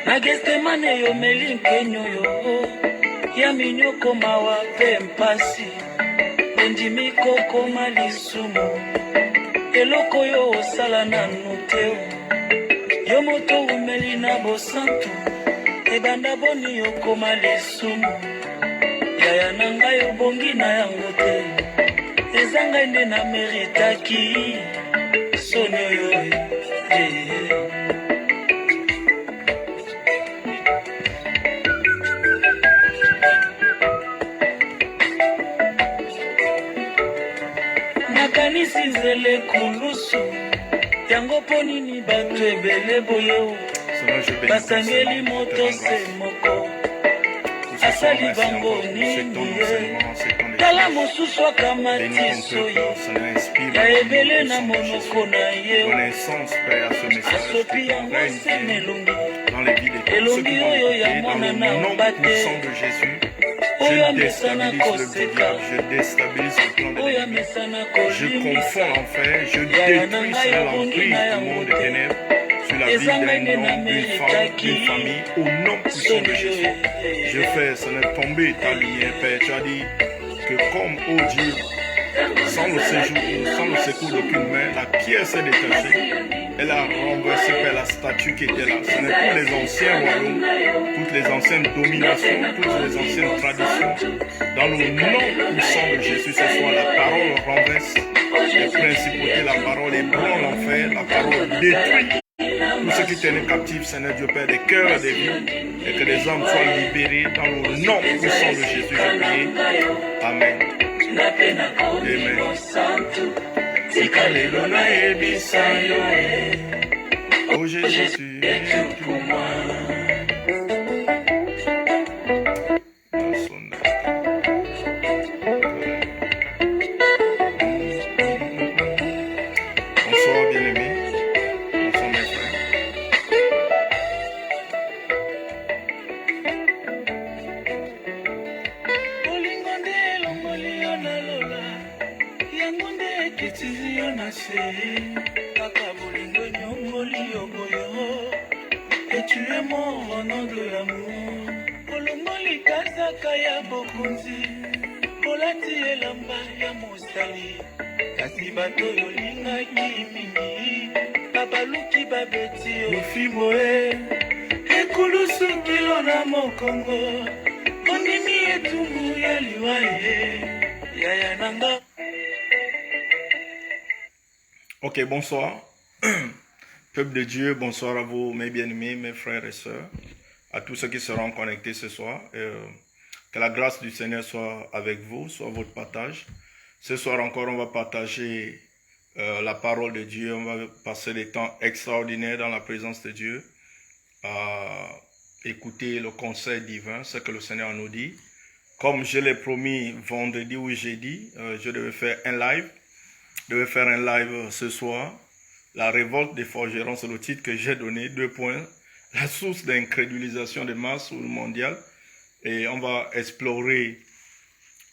Nagestemane yo melinkenyo yo ya minyoko mawa pe mpasi ondimi koko malisumu eloko yo osala nanu te yo moto umeli na bosantu ebanda boni yo koma lisumu yaya na ngai obongi na yango te eza ngai nde na meritaki soni oyo nakanisi nzele kulusu yango mpo nini bato ebele boye basangeli moto se moko asali bango nini ye tala mosusu akamati soyi ya ebele na monoko na ye asopi yango sene elongi oyo ya mwana na mbate oyo amesana koseka oyo amesana kolimisa yaya na ngai obongi na yango te eza ngai nde na meritaki soni oyo. Je fais, ça n'est tombé ta lumière, Père. Tu as dit que comme, oh Dieu, sans le secours d'aucune main, la pierre s'est détachée. Elle a renversé Père la statue qui était là. Ce n'est plus les anciens royaumes, toutes les anciennes dominations, toutes les anciennes traditions. Dans le nom puissant de Jésus, ce soir, la parole renverse les principautés, la parole ébranle l'enfer, la parole détruit tous ceux qui tenaient captifs, Seigneur Dieu Père, des cœurs et des vies, et que les hommes soient libérés dans le nom puissant de Jésus, je prie. Amen. Amen. Oh Jésus, es pour moi. Bonsoir bien-aimés. Et tu es mort en nom de l'amour. Olongoli kazaka ya bokonzi olati elamba ya mosali kasi bato yolingaki mingi babaluki babeti ofimo ekulusu kilo na mokongo ondimi etumbu ya liwa yaya nanga. Ok, bonsoir. Peuple de Dieu, bonsoir à vous, mes bien-aimés, mes frères et sœurs, à tous ceux qui seront connectés ce soir. Que la grâce du Seigneur soit avec vous, soit votre partage. Ce soir encore, on va partager la parole de Dieu. On va passer des temps extraordinaires dans la présence de Dieu, à écouter le conseil divin, ce que le Seigneur nous dit. Comme je l'ai promis vendredi ou jeudi, je devais faire un live. Je devais faire un live ce soir. La révolte des forgerons, c'est le titre que j'ai donné, 2 points. La source d'incrédulisation des masses mondiales. Et on va explorer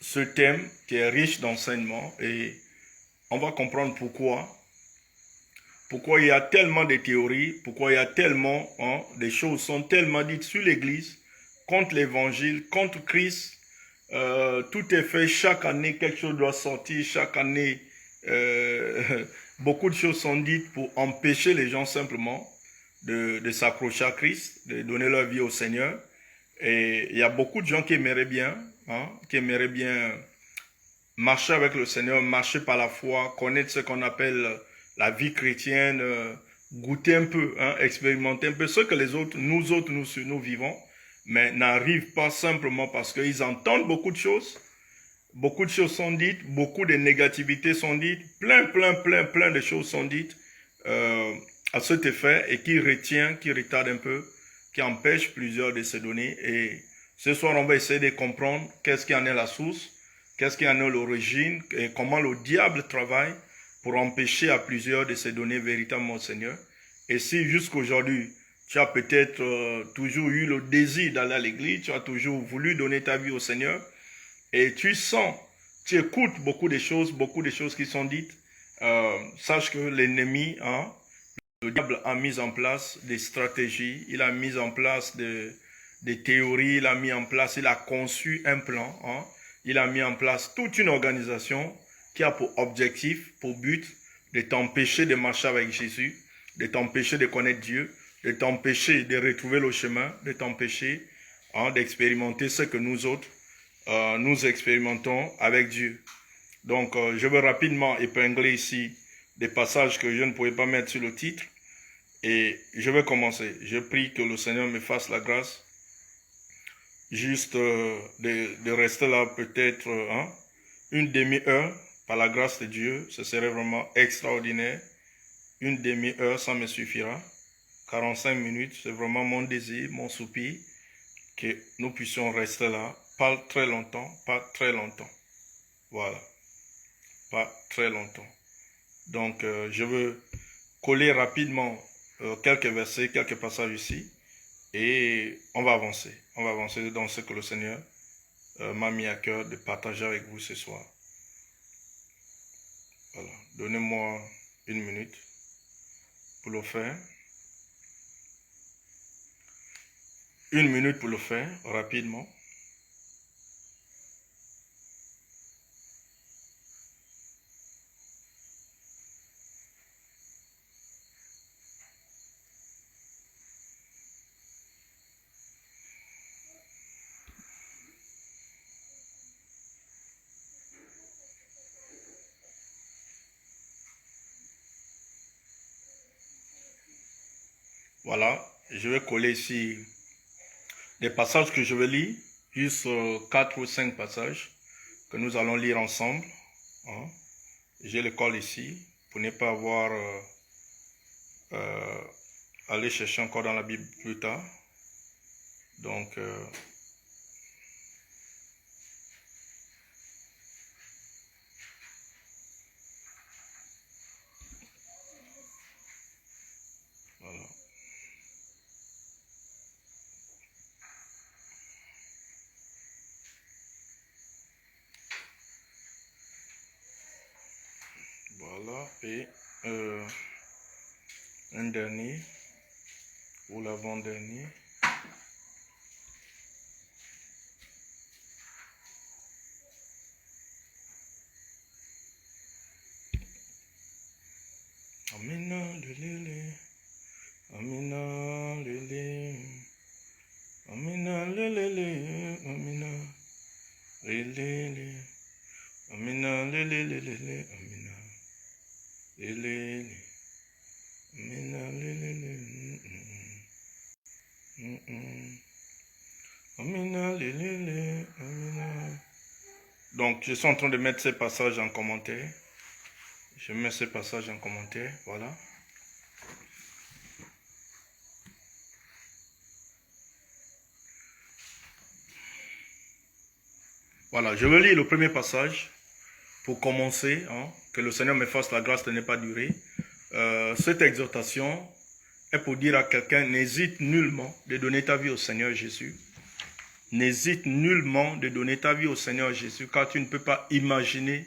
ce thème qui est riche d'enseignements. Et on va comprendre pourquoi. Pourquoi il y a tellement de théories, pourquoi il y a tellement, des choses sont tellement dites sur l'Église, contre l'Évangile, contre Christ. Tout est fait, chaque année quelque chose doit sortir, chaque année beaucoup de choses sont dites pour empêcher les gens simplement de s'accrocher à Christ, de donner leur vie au Seigneur. Et il y a beaucoup de gens qui aimeraient bien marcher avec le Seigneur, marcher par la foi, connaître ce qu'on appelle la vie chrétienne, goûter un peu, expérimenter un peu ce que les autres, nous vivons, mais n'arrivent pas simplement parce qu'ils entendent beaucoup de choses. Beaucoup de choses sont dites, beaucoup de négativités sont dites, plein de choses sont dites à cet effet et qui retarde un peu, qui empêche plusieurs de se donner. Et ce soir, on va essayer de comprendre qu'est-ce qui en est la source, qu'est-ce qui en est l'origine et comment le diable travaille pour empêcher à plusieurs de se donner véritablement au Seigneur. Et si jusqu'aujourd'hui, Tu as peut-être toujours eu le désir d'aller à l'église, tu as toujours voulu donner ta vie au Seigneur et tu sens, tu écoutes beaucoup de choses qui sont dites. Sache que l'ennemi, hein, le diable a mis en place des stratégies, il a mis en place des théories, il a mis en place, il a conçu un plan, hein, il a mis en place toute une organisation qui a pour objectif, pour but, de t'empêcher de marcher avec Jésus, de t'empêcher de connaître Dieu, de t'empêcher de retrouver le chemin, de t'empêcher hein, d'expérimenter ce que nous autres, nous expérimentons avec Dieu. Donc, je vais rapidement épingler ici des passages que je ne pouvais pas mettre sur le titre. Et je vais commencer. Je prie que le Seigneur me fasse la grâce juste de rester là peut-être hein, une demi-heure par la grâce de Dieu. Ce serait vraiment extraordinaire. Une demi-heure, ça me suffira. 45 minutes, c'est vraiment mon désir, mon soupir, que nous puissions rester là, pas très longtemps, pas très longtemps. Voilà, pas très longtemps. Donc, je veux coller rapidement quelques versets, quelques passages ici, et on va avancer. On va avancer dans ce que le Seigneur m'a mis à cœur de partager avec vous ce soir. Voilà, donnez-moi une minute pour le faire. Une minute pour le faire, rapidement. Voilà, je vais coller ici des passages que je vais lire, juste 4 ou 5 passages que nous allons lire ensemble. Hein. Je les colle ici pour ne pas avoir aller chercher encore dans la Bible plus tard. Donc, voilà. Voilà, et un dernier, ou l'avant-dernier. Amina, lelele, Amina, lelele, Amina, lelele, Amina, lelele, Amina, lelele, Amina, lelele, Amina, lelele, Amina, lelele, Amina. Donc, je suis en train de mettre ces passages en commentaire. Je mets ces passages en commentaire, voilà. Voilà, je vais lire le premier passage pour commencer, hein, que le Seigneur me fasse la grâce de ne pas durer. Cette exhortation est pour dire à quelqu'un, n'hésite nullement de donner ta vie au Seigneur Jésus. N'hésite nullement de donner ta vie au Seigneur Jésus, car tu ne peux pas imaginer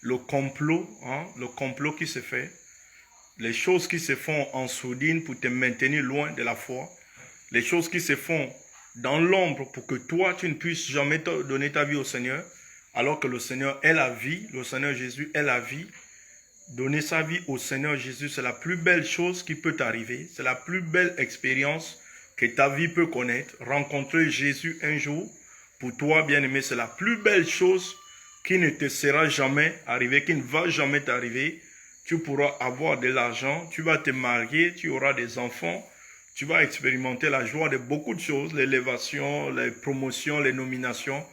le complot qui se fait, les choses qui se font en sourdine pour te maintenir loin de la foi, les choses qui se font dans l'ombre pour que toi, tu ne puisses jamais donner ta vie au Seigneur, alors que le Seigneur est la vie, le Seigneur Jésus est la vie. Donner sa vie au Seigneur Jésus, c'est la plus belle chose qui peut t'arriver, c'est la plus belle expérience que ta vie peut connaître. Rencontrer Jésus un jour, pour toi, bien-aimé, c'est la plus belle chose qui ne te sera jamais arrivée, qui ne va jamais t'arriver. Tu pourras avoir de l'argent, tu vas te marier, tu auras des enfants, tu vas expérimenter la joie de beaucoup de choses, l'élévation, les promotions, les nominations,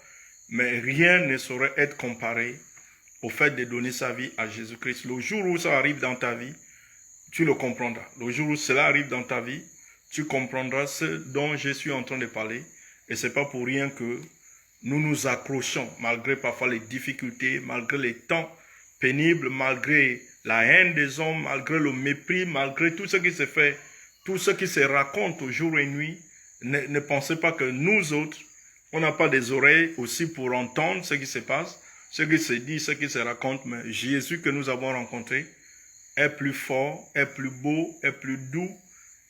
mais rien ne saurait être comparé au fait de donner sa vie à Jésus-Christ. Le jour où ça arrive dans ta vie, tu le comprendras. Le jour où cela arrive dans ta vie, tu comprendras ce dont je suis en train de parler. Et ce n'est pas pour rien que nous nous accrochons, malgré parfois les difficultés, malgré les temps pénibles, malgré la haine des hommes, malgré le mépris, malgré tout ce qui se fait, tout ce qui se raconte au jour et nuit, ne pensez pas que nous autres, on n'a pas des oreilles aussi pour entendre ce qui se passe, ce qui se dit, ce qui se raconte, mais Jésus que nous avons rencontré est plus fort, est plus beau, est plus doux,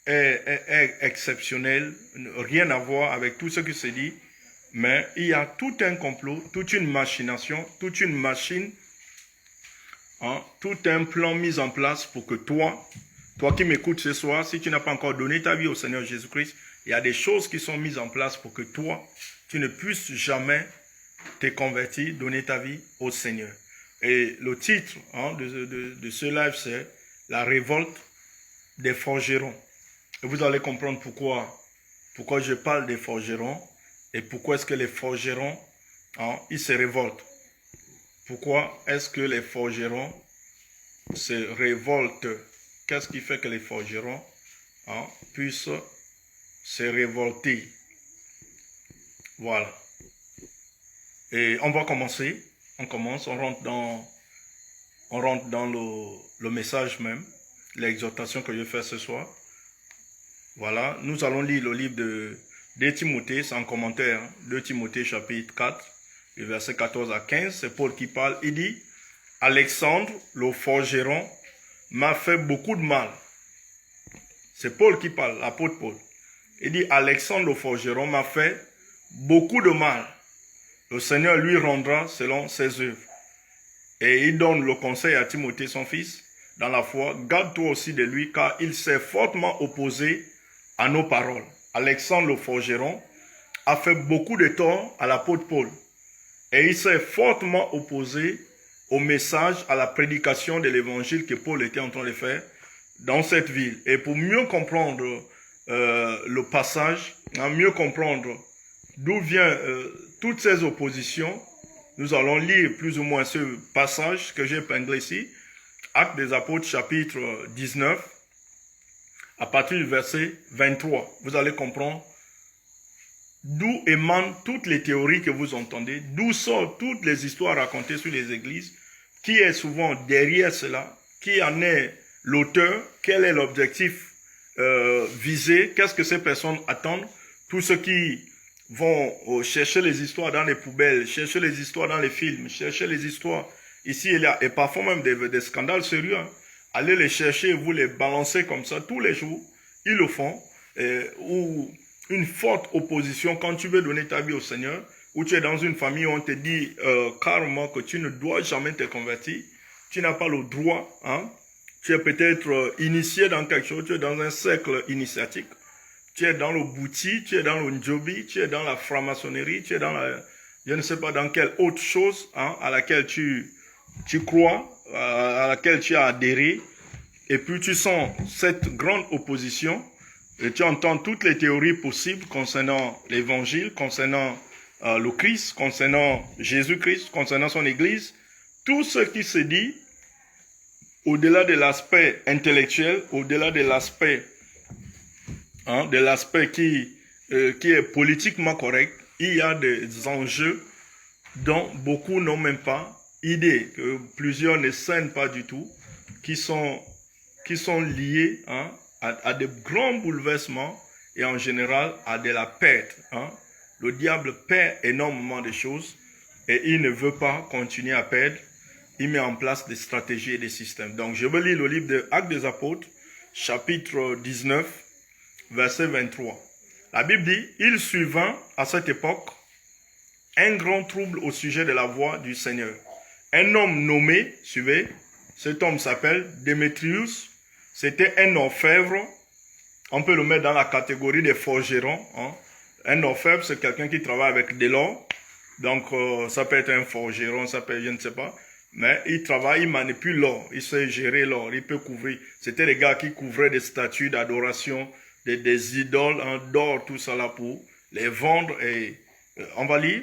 est exceptionnel, rien à voir avec tout ce qui se dit, mais il y a tout un complot, toute une machination, toute une machine, hein, tout un plan mis en place pour que toi qui m'écoutes ce soir, si tu n'as pas encore donné ta vie au Seigneur Jésus-Christ, il y a des choses qui sont mises en place pour que toi, tu ne puisses jamais te convertir, donner ta vie au Seigneur. Et le titre de ce live, c'est « La révolte des forgerons ». Et vous allez comprendre pourquoi je parle des forgerons et pourquoi est-ce que les forgerons, ils se révoltent. Pourquoi est-ce que les forgerons se révoltent? Qu'est-ce qui fait que les forgerons puissent se révolter? Voilà. Et on va commencer. On rentre dans le message même, l'exhortation que je fais ce soir. Voilà, nous allons lire le livre de Timothée, c'est un commentaire, 2 Timothée chapitre 4, le verset 14 à 15, c'est Paul qui parle. Il dit, Alexandre, le forgeron, m'a fait beaucoup de mal. C'est Paul qui parle, l'apôtre Paul. Il dit, Alexandre le forgeron m'a fait beaucoup de mal. Le Seigneur lui rendra selon ses œuvres. Et il donne le conseil à Timothée, son fils, dans la foi, garde-toi aussi de lui, car il s'est fortement opposé à nos paroles. Alexandre le forgeron a fait beaucoup de tort à l'apôtre Paul. Et il s'est fortement opposé au message, à la prédication de l'évangile que Paul était en train de faire dans cette ville. Et pour mieux comprendre le passage, mieux comprendre d'où viennent toutes ces oppositions, nous allons lire plus ou moins ce passage que j'ai épinglé ici, Actes des Apôtres, chapitre 19, à partir du verset 23. Vous allez comprendre d'où émanent toutes les théories que vous entendez, d'où sortent toutes les histoires racontées sur les églises, qui est souvent derrière cela, qui en est l'auteur, quel est l'objectif visé, qu'est-ce que ces personnes attendent, tous ceux qui vont chercher les histoires dans les poubelles, chercher les histoires dans les films, chercher les histoires ici et là, et parfois même des scandales sérieux, allez les chercher et vous les balancez comme ça tous les jours, ils le font, ou une forte opposition quand tu veux donner ta vie au Seigneur, ou tu es dans une famille où on te dit carrément que tu ne dois jamais te convertir, tu n'as pas le droit, tu es peut-être initié dans quelque chose, tu es dans un cercle initiatique, tu es dans le bouti, tu es dans le njobi, tu es dans la franc-maçonnerie, tu es dans la, je ne sais pas dans quelle autre chose à laquelle tu crois, à laquelle tu as adhéré, et puis tu sens cette grande opposition, et tu entends toutes les théories possibles concernant l'évangile, concernant le Christ, concernant Jésus-Christ, concernant son Église, tout ce qui se dit, au-delà de l'aspect intellectuel, au-delà de l'aspect qui est politiquement correct, il y a des enjeux dont beaucoup n'ont même pas idée, que plusieurs ne scènent pas du tout, qui sont liés à de grands bouleversements et en général à de la perte. Le diable perd énormément de choses et il ne veut pas continuer à perdre. Il met en place des stratégies et des systèmes. Donc je vais lire le livre de Actes des Apôtres, chapitre 19, verset 23. La Bible dit, il survint à cette époque un grand trouble au sujet de la voix du Seigneur. Un homme nommé, suivez, cet homme s'appelle Démétrius, c'était un orfèvre, on peut le mettre dans la catégorie des forgerons. Un orfèvre, c'est quelqu'un qui travaille avec de l'or, donc ça peut être un forgeron, ça peut être, je ne sais pas, mais il travaille, il manipule l'or, il sait gérer l'or, il peut couvrir. C'était les gars qui couvraient des statues d'adoration, des idoles d'or, tout ça là pour les vendre. Et on va lire.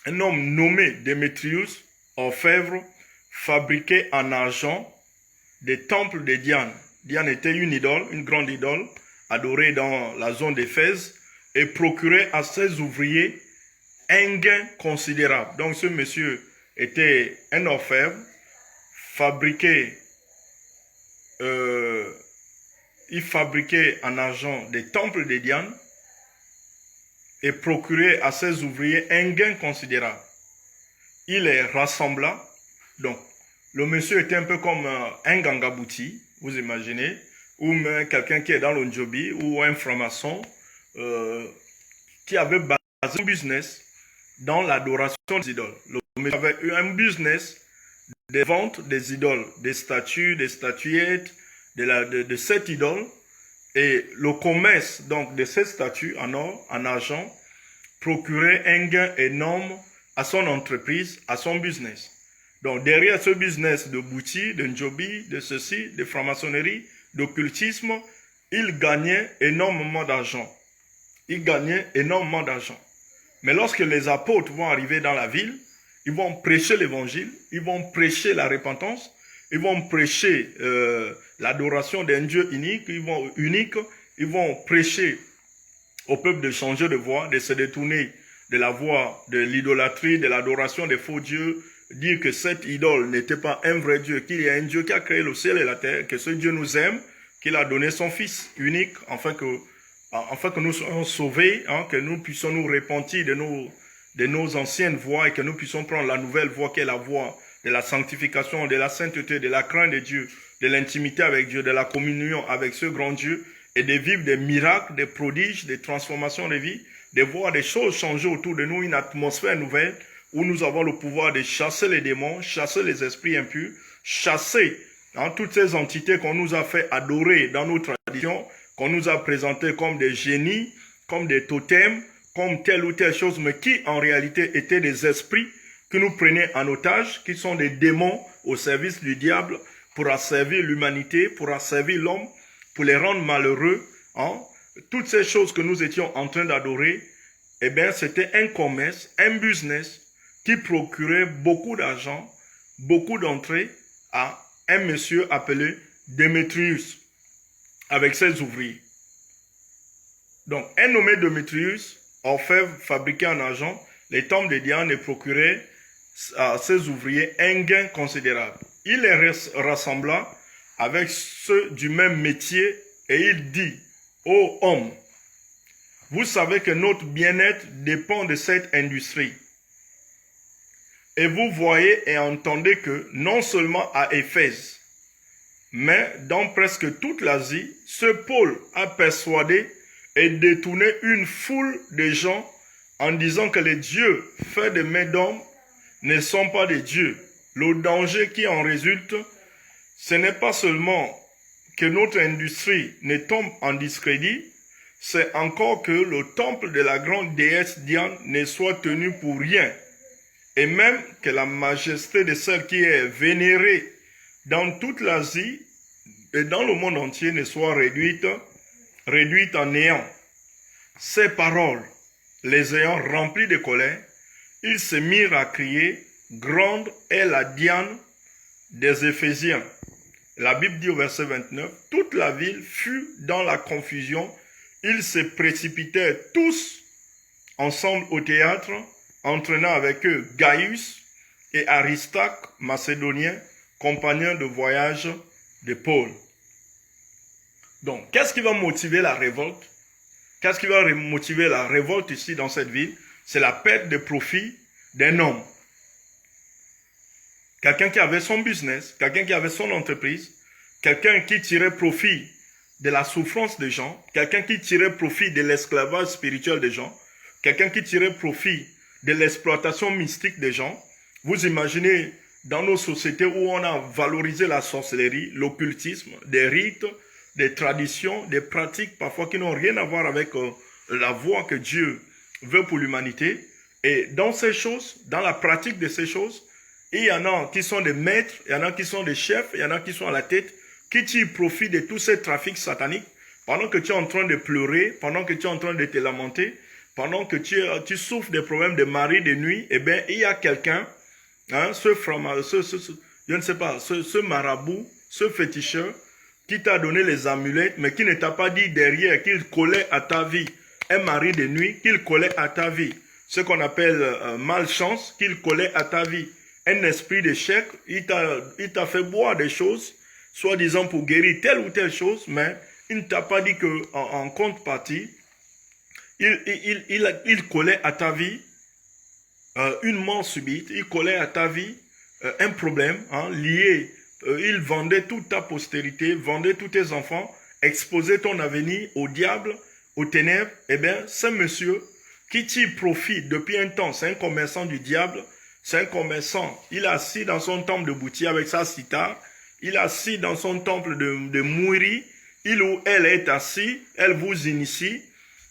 Un homme nommé Démétrius, orfèvre, fabriquait en argent des temples de Diane. Diane était une idole, une grande idole, adorée dans la zone d'Éphèse, et procurait à ses ouvriers un gain considérable. Donc ce monsieur était un orfèvre, fabriquait il fabriquait en argent des temples de Diane et procurait à ses ouvriers un gain considérable. Il les rassembla. Donc, le monsieur était un peu comme un gangabouti, vous imaginez, ou même quelqu'un qui est dans le Njobi, ou un franc-maçon qui avait basé son business dans l'adoration des idoles. Le monsieur avait eu un business de vente des idoles, des statues, des statuettes, de cette idole, et le commerce donc de ces statues en or, en argent, procurait un gain énorme à son entreprise, à son business. Donc derrière ce business de boutique, de njobi, de ceci, de franc-maçonnerie, d'occultisme, il gagnait énormément d'argent. Il gagnait énormément d'argent. Mais lorsque les apôtres vont arriver dans la ville, ils vont prêcher l'évangile, ils vont prêcher la repentance, ils vont prêcher l'adoration d'un Dieu unique, ils vont prêcher au peuple de changer de voie, de se détourner de la voie de l'idolâtrie, de l'adoration des faux dieux, dire que cette idole n'était pas un vrai Dieu, qu'il y a un Dieu qui a créé le ciel et la terre, que ce Dieu nous aime, qu'il a donné son Fils unique, afin que nous soyons sauvés, hein, que nous puissions nous repentir de nos anciennes voies et que nous puissions prendre la nouvelle voie qui est la voie de la sanctification, de la sainteté, de la crainte de Dieu, de l'intimité avec Dieu, de la communion avec ce grand Dieu, et de vivre des miracles, des prodiges, des transformations de vie, de voir des choses changer autour de nous, une atmosphère nouvelle, où nous avons le pouvoir de chasser les démons, chasser les esprits impurs, chasser toutes ces entités qu'on nous a fait adorer dans nos traditions, qu'on nous a présentées comme des génies, comme des totems, comme telle ou telle chose, mais qui en réalité étaient des esprits que nous prenaient en otage, qui sont des démons au service du diable, pour asservir l'humanité, pour asservir l'homme, pour les rendre malheureux. Hein. Toutes ces choses que nous étions en train d'adorer, eh bien, c'était un commerce, un business qui procurait beaucoup d'argent, beaucoup d'entrées à un monsieur appelé Démétrius, avec ses ouvriers. Donc, un nommé Démétrius, orfèvre fabriqué en argent, les temples de Diane et procurait à ses ouvriers un gain considérable. Il les rassembla avec ceux du même métier et il dit, ô hommes, vous savez que notre bien-être dépend de cette industrie. Et vous voyez et entendez que non seulement à Éphèse, mais dans presque toute l'Asie, ce Paul a persuadé et détourné une foule de gens en disant que les dieux faits de mains d'hommes ne sont pas des dieux. Le danger qui en résulte, ce n'est pas seulement que notre industrie ne tombe en discrédit, c'est encore que le temple de la grande déesse Diane ne soit tenu pour rien, et même que la majesté de celle qui est vénérée dans toute l'Asie et dans le monde entier ne soit réduite en néant. Ces paroles, les ayant remplies de colère, ils se mirent à crier, grande est la Diane des Éphésiens. La Bible dit au verset 29, toute la ville fut dans la confusion, ils se précipitèrent tous ensemble au théâtre, entraînant avec eux Gaius et Aristarque, macédonien, compagnons de voyage de Paul. Donc, qu'est-ce qui va motiver la révolte? Qu'est-ce qui va motiver la révolte ici dans cette ville? C'est la perte de profit d'un homme. Quelqu'un qui avait son business, quelqu'un qui avait son entreprise, quelqu'un qui tirait profit de la souffrance des gens, quelqu'un qui tirait profit de l'esclavage spirituel des gens, quelqu'un qui tirait profit de l'exploitation mystique des gens. Vous imaginez dans nos sociétés où on a valorisé la sorcellerie, l'occultisme, des rites, des traditions, des pratiques parfois qui n'ont rien à voir avec la voie que Dieu veut pour l'humanité. Et dans ces choses, dans la pratique de ces choses, il y en a qui sont des maîtres, il y en a qui sont des chefs, il y en a qui sont à la tête, qui tirent profit de tous ces trafics sataniques, pendant que tu es en train de pleurer, pendant que tu es en train de te lamenter, pendant que tu souffres des problèmes de mari, de nuit, eh bien, il y a quelqu'un, hein, je ne sais pas, ce marabout, ce féticheur, qui t'a donné les amulettes, mais qui ne t'a pas dit derrière qu'il collait à ta vie un mari de nuit, qu'il collait à ta vie ce qu'on appelle malchance, qu'il collait à ta vie. Un esprit d'échec, il t'a fait boire des choses, soi-disant pour guérir telle ou telle chose, mais il ne t'a pas dit qu'en contrepartie, il collait à ta vie une mort subite, il collait à ta vie un problème lié. Il vendait toute ta postérité, vendait tous tes enfants, exposait ton avenir au diable, aux ténèbres. Eh bien, ce monsieur qui tire profit depuis un temps, c'est un commerçant du diable, c'est un commerçant. Il est assis dans son temple de boutique avec sa cithare, il est assis dans son temple de mouiri, il ou elle est assis, elle vous initie,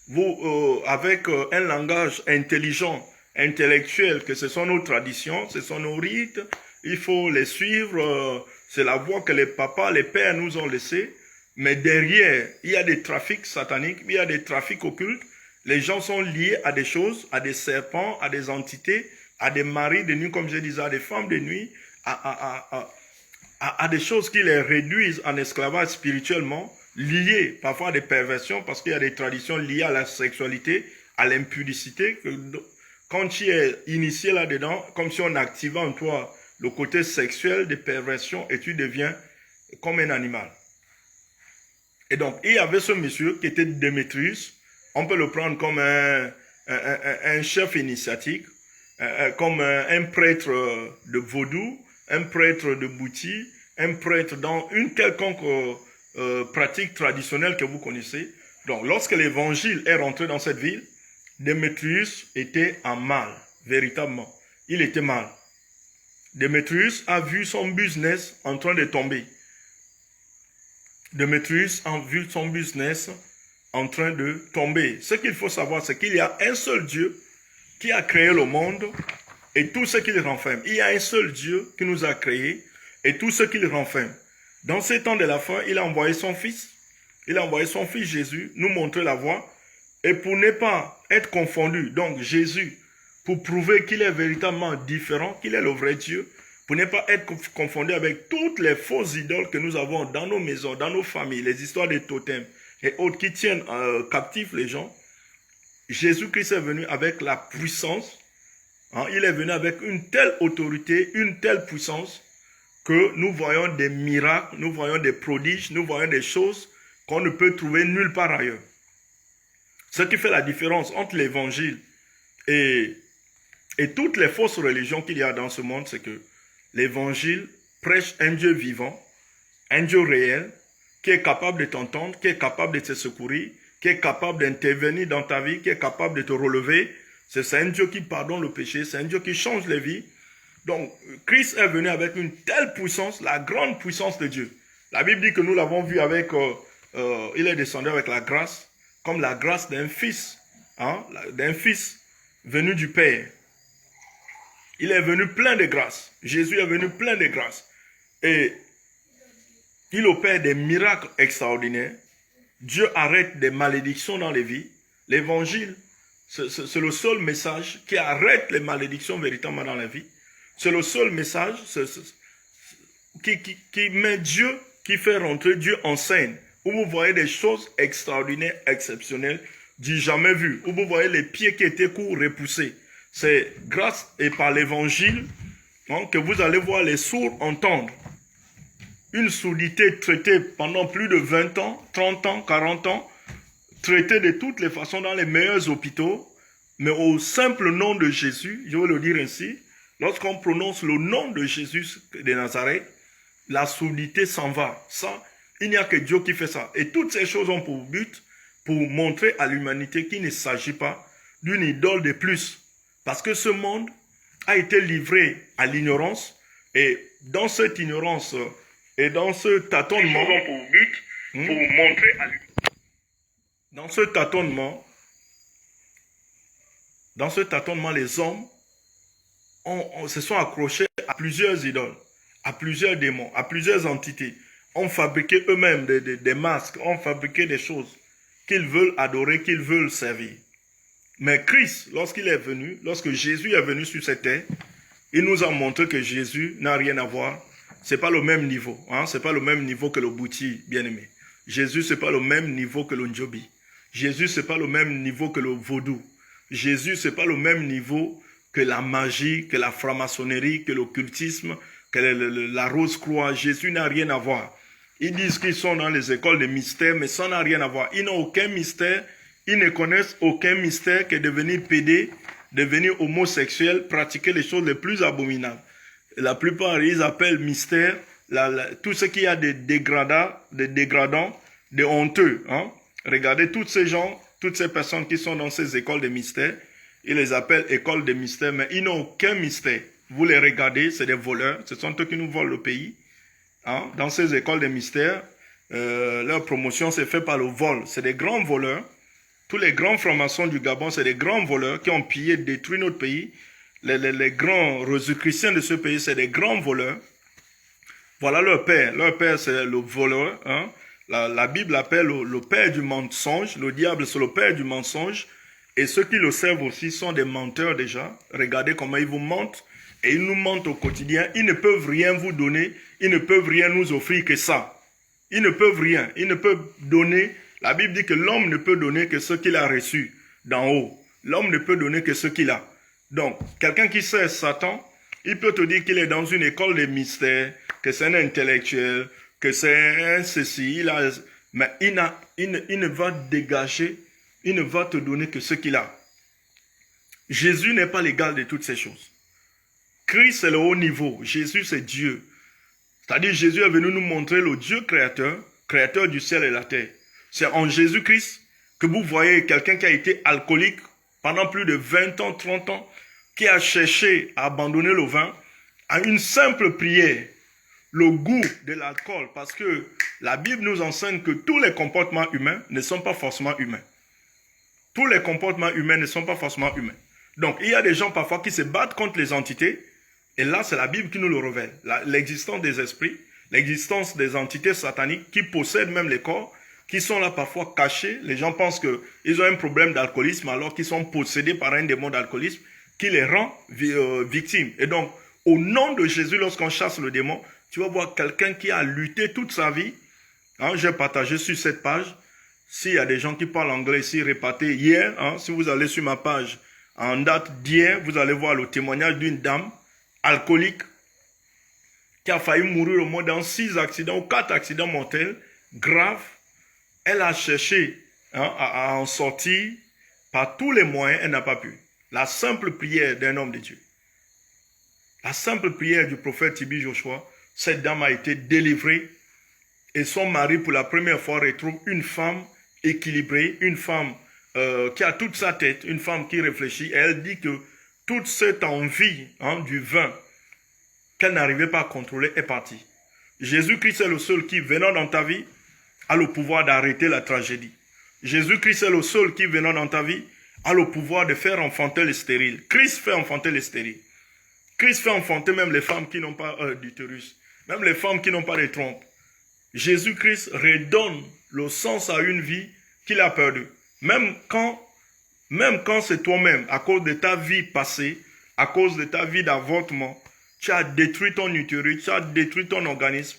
vous, avec un langage intelligent, intellectuel, que ce sont nos traditions, ce sont nos rites, il faut les suivre, c'est la voie que les papas, les pères nous ont laissée, mais derrière, il y a des trafics sataniques, il y a des trafics occultes, les gens sont liés à des choses, à des serpents, à des entités, à des maris de nuit, comme je disais, à des femmes de nuit, à des choses qui les réduisent en esclavage spirituellement, liées parfois à des perversions, parce qu'il y a des traditions liées à la sexualité, à l'impudicité. Quand tu es initié là-dedans, comme si on activait en toi le côté sexuel des perversions et tu deviens comme un animal. Et donc, il y avait ce monsieur qui était Démétrius. On peut le prendre comme un chef initiatique, comme un prêtre de vaudou, un prêtre de bouti, un prêtre dans une quelconque pratique traditionnelle que vous connaissez. Donc, lorsque l'évangile est rentré dans cette ville, Démétrius était en mal, véritablement. Il était mal. Démétrius a vu son business en train de tomber. Démétrius a vu son business en train de tomber. Ce qu'il faut savoir, c'est qu'il y a un seul Dieu qui a créé le monde et tout ce qu'il renferme. Il y a un seul Dieu qui nous a créés et tout ce qu'il renferme. Dans ces temps de la fin, il a envoyé son Fils. Il a envoyé son Fils Jésus nous montrer la voie. Et pour ne pas être confondu, donc Jésus, pour prouver qu'il est véritablement différent, qu'il est le vrai Dieu, pour ne pas être confondu avec toutes les fausses idoles que nous avons dans nos maisons, dans nos familles, les histoires des totems et autres qui tiennent captifs les gens, Jésus-Christ est venu avec la puissance, il est venu avec une telle autorité, une telle puissance, que nous voyons des miracles, nous voyons des prodiges, nous voyons des choses qu'on ne peut trouver nulle part ailleurs. Ce qui fait la différence entre l'évangile et toutes les fausses religions qu'il y a dans ce monde, c'est que l'évangile prêche un Dieu vivant, un Dieu réel, qui est capable de t'entendre, qui est capable de te secourir, qui est capable d'intervenir dans ta vie, qui est capable de te relever. C'est un Dieu qui pardonne le péché, c'est un Dieu qui change les vies. Donc, Christ est venu avec une telle puissance, la grande puissance de Dieu. La Bible dit que nous l'avons vu avec, il est descendu avec la grâce, comme la grâce d'un fils venu du Père. Il est venu plein de grâce. Jésus est venu plein de grâce. Et il opère des miracles extraordinaires. Dieu arrête des malédictions dans les vies. L'évangile, c'est le seul message qui arrête les malédictions véritablement dans la vie. C'est le seul message qui met Dieu, qui fait rentrer Dieu en scène. Où vous voyez des choses extraordinaires, exceptionnelles, du jamais vu. Où vous voyez les pieds qui étaient courts, repoussés. C'est grâce et par l'évangile que vous allez voir les sourds entendre. Une sourdité traitée pendant plus de 20 ans, 30 ans, 40 ans, traitée de toutes les façons dans les meilleurs hôpitaux, mais au simple nom de Jésus, je vais le dire ainsi, lorsqu'on prononce le nom de Jésus de Nazareth, la sourdité s'en va. Ça, il n'y a que Dieu qui fait ça. Et toutes ces choses ont pour but, pour montrer à l'humanité qu'il ne s'agit pas d'une idole de plus. Parce que ce monde a été livré à l'ignorance. Et dans cette ignorance et dans ce tâtonnement, pour but, pour montrer à l'humanité. Dans ce tâtonnement, les hommes se sont accrochés à plusieurs idoles, à plusieurs démons, à plusieurs entités. Ont fabriqué eux-mêmes des masques, ont fabriqué des choses qu'ils veulent adorer, qu'ils veulent servir. Mais Christ, lorsqu'il est venu, lorsque Jésus est venu sur cette terre, il nous a montré que Jésus n'a rien à voir. C'est pas le même niveau. C'est pas le même niveau que le bouti, bien-aimé. Jésus, c'est pas le même niveau que le njobi. Jésus, c'est pas le même niveau que le vaudou. Jésus, c'est pas le même niveau que la magie, que la franc-maçonnerie, que l'occultisme, que la rose-croix. Jésus n'a rien à voir. Ils disent qu'ils sont dans les écoles de mystère, mais ça n'a rien à voir. Ils n'ont aucun mystère, ils ne connaissent aucun mystère que devenir pédé, devenir homosexuel, pratiquer les choses les plus abominables. La plupart, ils appellent mystère tout ce qu'il y a de dégradants, de honteux. Hein? Regardez tous ces gens, toutes ces personnes qui sont dans ces écoles de mystère, ils les appellent écoles de mystère, mais ils n'ont aucun mystère. Vous les regardez, c'est des voleurs, ce sont eux qui nous volent le pays. Hein? Dans ces écoles de mystère, leur promotion s'est faite par le vol. C'est des grands voleurs. Tous les grands francs-maçons du Gabon, c'est des grands voleurs qui ont pillé, détruit notre pays. Les grands chrétiens de ce pays, c'est des grands voleurs. Voilà leur père. Leur père, c'est le voleur. Hein? La Bible appelle le père du mensonge. Le diable, c'est le père du mensonge. Et ceux qui le servent aussi sont des menteurs déjà. Regardez comment ils vous mentent. Et ils nous mentent au quotidien. Ils ne peuvent rien vous donner. Ils ne peuvent rien nous offrir que ça. Ils ne peuvent rien. Ils ne peuvent donner. La Bible dit que l'homme ne peut donner que ce qu'il a reçu d'en haut. L'homme ne peut donner que ce qu'il a. Donc, quelqu'un qui sert Satan, il peut te dire qu'il est dans une école de mystère, que c'est un intellectuel, que c'est un ceci, mais il ne va dégager, il ne va te donner que ce qu'il a. Jésus n'est pas l'égal de toutes ces choses. Christ est le haut niveau. Jésus, c'est Dieu. C'est-à-dire, Jésus est venu nous montrer le Dieu créateur, créateur du ciel et de la terre. C'est en Jésus-Christ que vous voyez quelqu'un qui a été alcoolique pendant plus de 20 ans, 30 ans, qui a cherché à abandonner le vin, à une simple prière, le goût de l'alcool, parce que la Bible nous enseigne que tous les comportements humains ne sont pas forcément humains. Tous les comportements humains ne sont pas forcément humains. Donc, il y a des gens parfois qui se battent contre les entités, et là, c'est la Bible qui nous le révèle. L'existence des esprits, l'existence des entités sataniques qui possèdent même les corps, qui sont là parfois cachés. Les gens pensent qu'ils ont un problème d'alcoolisme alors qu'ils sont possédés par un démon d'alcoolisme qui les rend victimes. Et donc, au nom de Jésus, lorsqu'on chasse le démon, tu vas voir quelqu'un qui a lutté toute sa vie. Hein, j'ai partagé sur cette page. S'il y a des gens qui parlent anglais ici, répétez hier. Hein, si vous allez sur ma page en date d'hier, vous allez voir le témoignage d'une dame alcoolique qui a failli mourir au moins dans 6 accidents ou 4 accidents mortels graves. Elle a cherché à en sortir par tous les moyens, elle n'a pas pu. La simple prière d'un homme de Dieu, la simple prière du prophète Tibi Joshua, cette dame a été délivrée et son mari pour la première fois retrouve une femme équilibrée, une femme qui a toute sa tête, une femme qui réfléchit. Et elle dit que toute cette envie du vin qu'elle n'arrivait pas à contrôler est partie. Jésus-Christ est le seul qui, venant dans ta vie, a le pouvoir d'arrêter la tragédie. Jésus-Christ est le seul qui, venant dans ta vie, a le pouvoir de faire enfanter les stériles. Christ fait enfanter les stériles. Christ fait enfanter même les femmes qui n'ont pas d'utérus, même les femmes qui n'ont pas de trompe. Jésus-Christ redonne le sens à une vie qu'il a perdue. Même quand c'est toi-même, à cause de ta vie passée, à cause de ta vie d'avortement, tu as détruit ton utérus, tu as détruit ton organisme.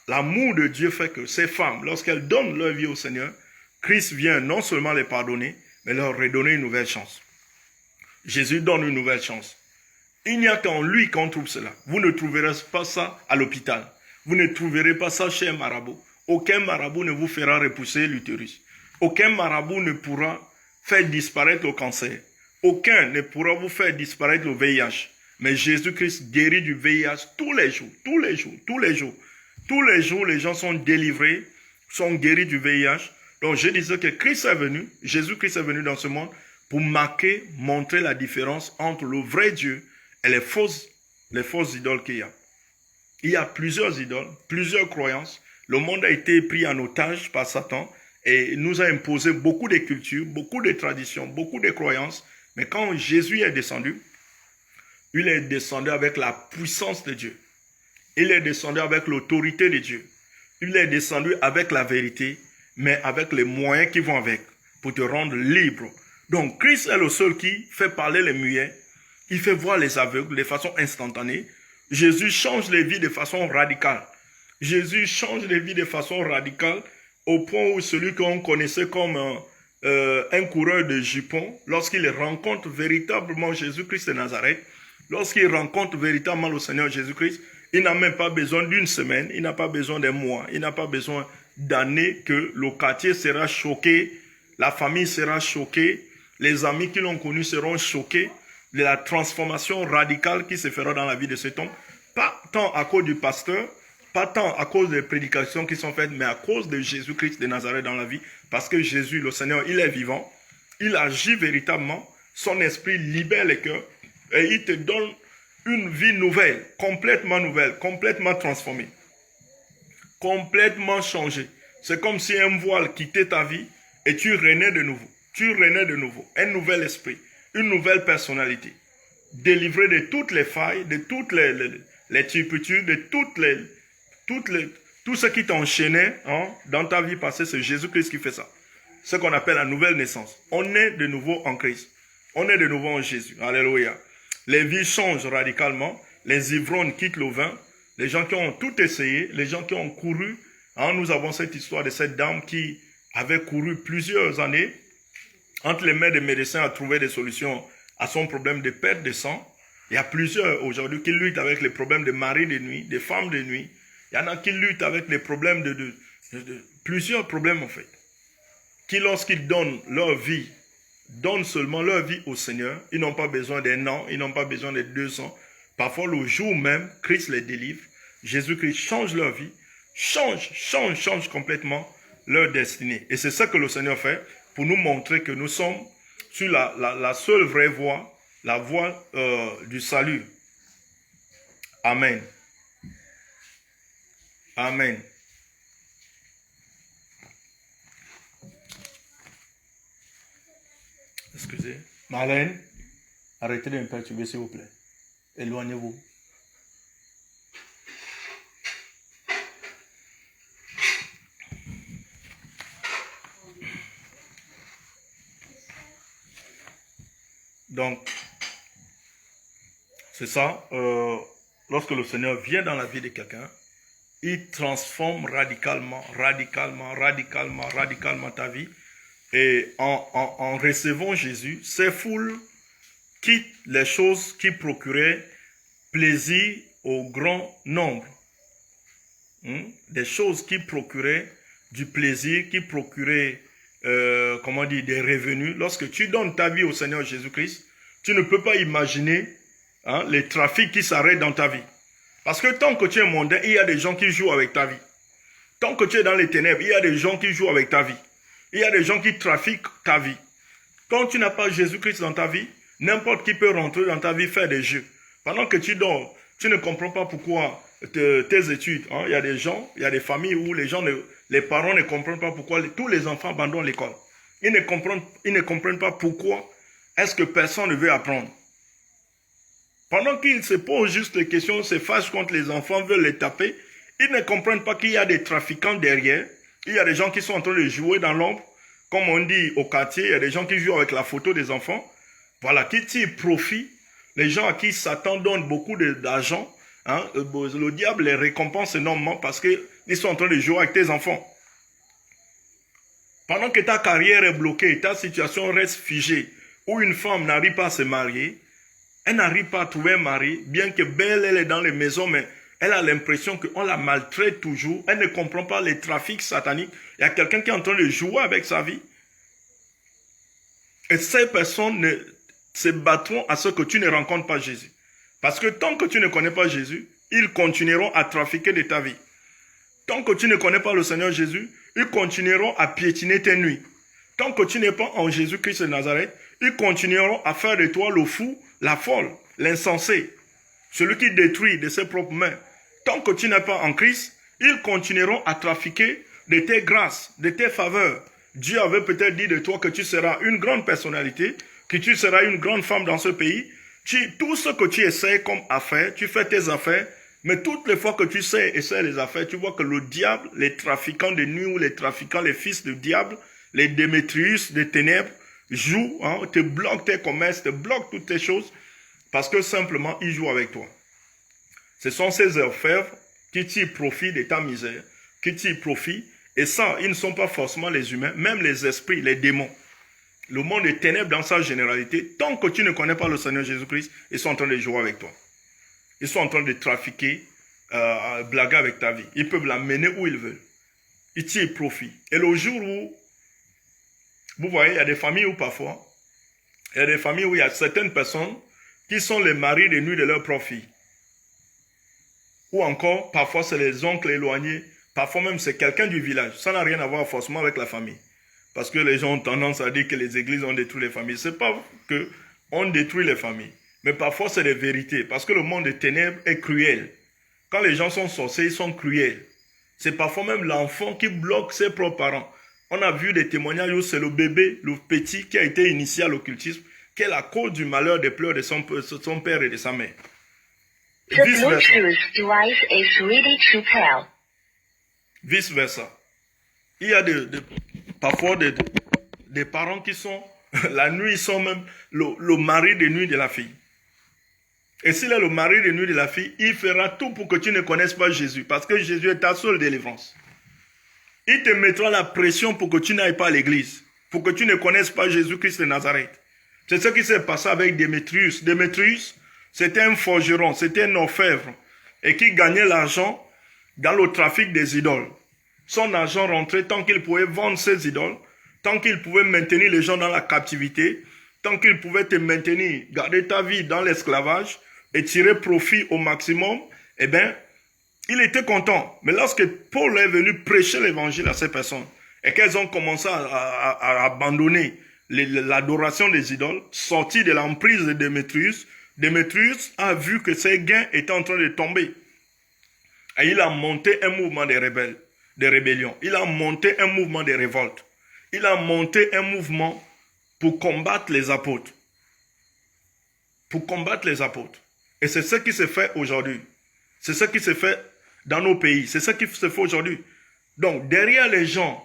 L'amour de Dieu fait que ces femmes, lorsqu'elles donnent leur vie au Seigneur, Christ vient non seulement les pardonner, mais leur redonner une nouvelle chance. Jésus donne une nouvelle chance. Il n'y a qu'en lui qu'on trouve cela. Vous ne trouverez pas ça à l'hôpital. Vous ne trouverez pas ça chez un marabout. Aucun marabout ne vous fera repousser l'utérus. Aucun marabout ne pourra faire disparaître le cancer. Aucun ne pourra vous faire disparaître le VIH. Mais Jésus-Christ guérit du VIH tous les jours, tous les jours, tous les jours. Tous les jours, les gens sont délivrés, sont guéris du VIH. Donc, je disais que Christ est venu, Jésus-Christ est venu dans ce monde pour marquer, montrer la différence entre le vrai Dieu et les fausses idoles qu'il y a. Il y a plusieurs idoles, plusieurs croyances. Le monde a été pris en otage par Satan et nous a imposé beaucoup de cultures, beaucoup de traditions, beaucoup de croyances. Mais quand Jésus est descendu, il est descendu avec la puissance de Dieu. Il est descendu avec l'autorité de Dieu. Il est descendu avec la vérité, mais avec les moyens qui vont avec, pour te rendre libre. Donc, Christ est le seul qui fait parler les muets. Il fait voir les aveugles de façon instantanée. Jésus change les vies de façon radicale. Jésus change les vies de façon radicale au point où celui qu'on connaissait comme un coureur de jupons, lorsqu'il rencontre véritablement Jésus-Christ de Nazareth, lorsqu'il rencontre véritablement le Seigneur Jésus-Christ, Il n'a même pas besoin d'une semaine, il n'a pas besoin d'un mois, il n'a pas besoin d'années que le quartier sera choqué, la famille sera choquée, les amis qui l'ont connu seront choqués de la transformation radicale qui se fera dans la vie de cet homme. Pas tant à cause du pasteur, pas tant à cause des prédications qui sont faites, mais à cause de Jésus-Christ de Nazareth dans la vie. Parce que Jésus, le Seigneur, il est vivant, il agit véritablement, son esprit libère les cœurs et il te donne une vie nouvelle, complètement transformée, complètement changée. C'est comme si un voile quittait ta vie et tu renais de nouveau. Tu renais de nouveau. Un nouvel esprit, une nouvelle personnalité. Délivré de toutes les failles, de toutes les turpitudes, de tout ce qui t'enchaînait dans ta vie passée. C'est Jésus-Christ qui fait ça. Ce qu'on appelle la nouvelle naissance. On est de nouveau en Christ. On est de nouveau en Jésus. Alléluia. Les vies changent radicalement. Les ivrognes quittent le vin. Les gens qui ont tout essayé, les gens qui ont couru. Nous avons cette histoire de cette dame qui avait couru plusieurs années entre les mains des médecins à trouver des solutions à son problème de perte de sang. Il y a plusieurs aujourd'hui qui luttent avec les problèmes de mari de nuit, de femmes de nuit. Il y en a qui luttent avec les problèmes de plusieurs problèmes en fait. Qui lorsqu'ils donnent leur vie, donnent seulement leur vie au Seigneur, ils n'ont pas besoin d'un an, ils n'ont pas besoin de 200. Parfois le jour même, Christ les délivre. Jésus-Christ change leur vie, change complètement leur destinée. Et c'est ça que le Seigneur fait pour nous montrer que nous sommes sur la seule vraie voie, la voie du salut. Amen. Amen. Excusez. Marlène, arrêtez de me perturber, s'il vous plaît. Éloignez-vous. Donc, c'est ça. Lorsque le Seigneur vient dans la vie de quelqu'un, il transforme radicalement ta vie. Et en recevant Jésus, ces foules quittent les choses qui procuraient plaisir au grand nombre. Des choses qui procuraient du plaisir, qui procuraient, des revenus. Lorsque tu donnes ta vie au Seigneur Jésus-Christ, tu ne peux pas imaginer les trafics qui s'arrêtent dans ta vie. Parce que tant que tu es mondain, il y a des gens qui jouent avec ta vie. Tant que tu es dans les ténèbres, il y a des gens qui jouent avec ta vie. Il y a des gens qui trafiquent ta vie. Quand tu n'as pas Jésus-Christ dans ta vie, n'importe qui peut rentrer dans ta vie faire des jeux. Pendant que tu dors, tu ne comprends pas pourquoi tes études. Il y a des gens, il y a des familles où les parents ne comprennent pas pourquoi tous les enfants abandonnent l'école. Ils ne comprennent pas pourquoi est-ce que personne ne veut apprendre. Pendant qu'ils se posent juste les questions, se fâchent contre les enfants, veulent les taper, ils ne comprennent pas qu'il y a des trafiquants derrière. Il y a des gens qui sont en train de jouer dans l'ombre. Comme on dit au quartier, il y a des gens qui jouent avec la photo des enfants. Voilà, qui tirent profit. Les gens à qui Satan donne beaucoup d'argent, le diable les récompense énormément parce qu'ils sont en train de jouer avec tes enfants. Pendant que ta carrière est bloquée, ta situation reste figée, où une femme n'arrive pas à se marier, elle n'arrive pas à trouver un mari, bien que belle, elle est dans les maisons, mais elle a l'impression qu'on la maltraite toujours. Elle ne comprend pas les trafics sataniques. Il y a quelqu'un qui est en train de jouer avec sa vie. Et ces personnes se battront à ce que tu ne rencontres pas Jésus. Parce que tant que tu ne connais pas Jésus, ils continueront à trafiquer de ta vie. Tant que tu ne connais pas le Seigneur Jésus, ils continueront à piétiner tes nuits. Tant que tu n'es pas en Jésus-Christ de Nazareth, ils continueront à faire de toi le fou, la folle, l'insensé, celui qui détruit de ses propres mains. Tant que tu n'es pas en Christ, ils continueront à trafiquer de tes grâces, de tes faveurs. Dieu avait peut-être dit de toi que tu seras une grande personnalité, que tu seras une grande femme dans ce pays. Tout ce que tu essaies comme affaires, tu fais tes affaires, mais toutes les fois que tu essaies les affaires, tu vois que le diable, les trafiquants de nuit ou les trafiquants, les fils du diable, les Démétrius des ténèbres, jouent, te bloquent tes commerces, te bloquent toutes tes choses, parce que simplement, ils jouent avec toi. Ce sont ces orfèvres qui tirent profit de ta misère, qui tirent profit, et ça, ils ne sont pas forcément les humains, même les esprits, les démons. Le monde des ténèbres dans sa généralité, tant que tu ne connais pas le Seigneur Jésus-Christ, ils sont en train de jouer avec toi. Ils sont en train de trafiquer blaguer avec ta vie. Ils peuvent la mener où ils veulent. Ils tirent profit. Et le jour où, vous voyez, il y a des familles où parfois, il y a des familles où il y a certaines personnes qui sont les maris de nuit de leurs propres filles. Ou encore, parfois, c'est les oncles éloignés. Parfois même, c'est quelqu'un du village. Ça n'a rien à voir forcément avec la famille. Parce que les gens ont tendance à dire que les églises ont détruit les familles. Ce n'est pas qu'on détruit les familles. Mais parfois, c'est des vérités. Parce que le monde des ténèbres est cruel. Quand les gens sont sorciers, ils sont cruels. C'est parfois même l'enfant qui bloque ses propres parents. On a vu des témoignages où c'est le bébé, le petit, qui a été initié à l'occultisme, qui est la cause du malheur des pleurs de son père et de sa mère. The Bluetooth device is ready to pair. Vice versa. Il y a parfois des parents qui sont, la nuit, ils sont même le mari de nuit de la fille. Et s'il est le mari de nuit de la fille, il fera tout pour que tu ne connaisses pas Jésus. Parce que Jésus est ta seule délivrance. Il te mettra la pression pour que tu n'ailles pas à l'église. Pour que tu ne connaisses pas Jésus-Christ de Nazareth. C'est ce qui s'est passé avec Démétrius. Démétrius, c'était un forgeron, c'était un orfèvre. Et qui gagnait l'argent dans le trafic des idoles. Son argent rentrait tant qu'il pouvait vendre ses idoles, tant qu'il pouvait maintenir les gens dans la captivité, tant qu'il pouvait te maintenir, garder ta vie dans l'esclavage et tirer profit au maximum, eh bien, il était content. Mais lorsque Paul est venu prêcher l'évangile à ces personnes et qu'elles ont commencé à abandonner l'adoration des idoles, sorti de l'emprise de Démétrius, Démétrius a vu que ses gains étaient en train de tomber. Et il a monté un mouvement de rébellion. Il a monté un mouvement de révolte. Il a monté un mouvement pour combattre les apôtres. Pour combattre les apôtres. Et c'est ce qui se fait aujourd'hui. C'est ce qui se fait dans nos pays. C'est ce qui se fait aujourd'hui. Donc, derrière les gens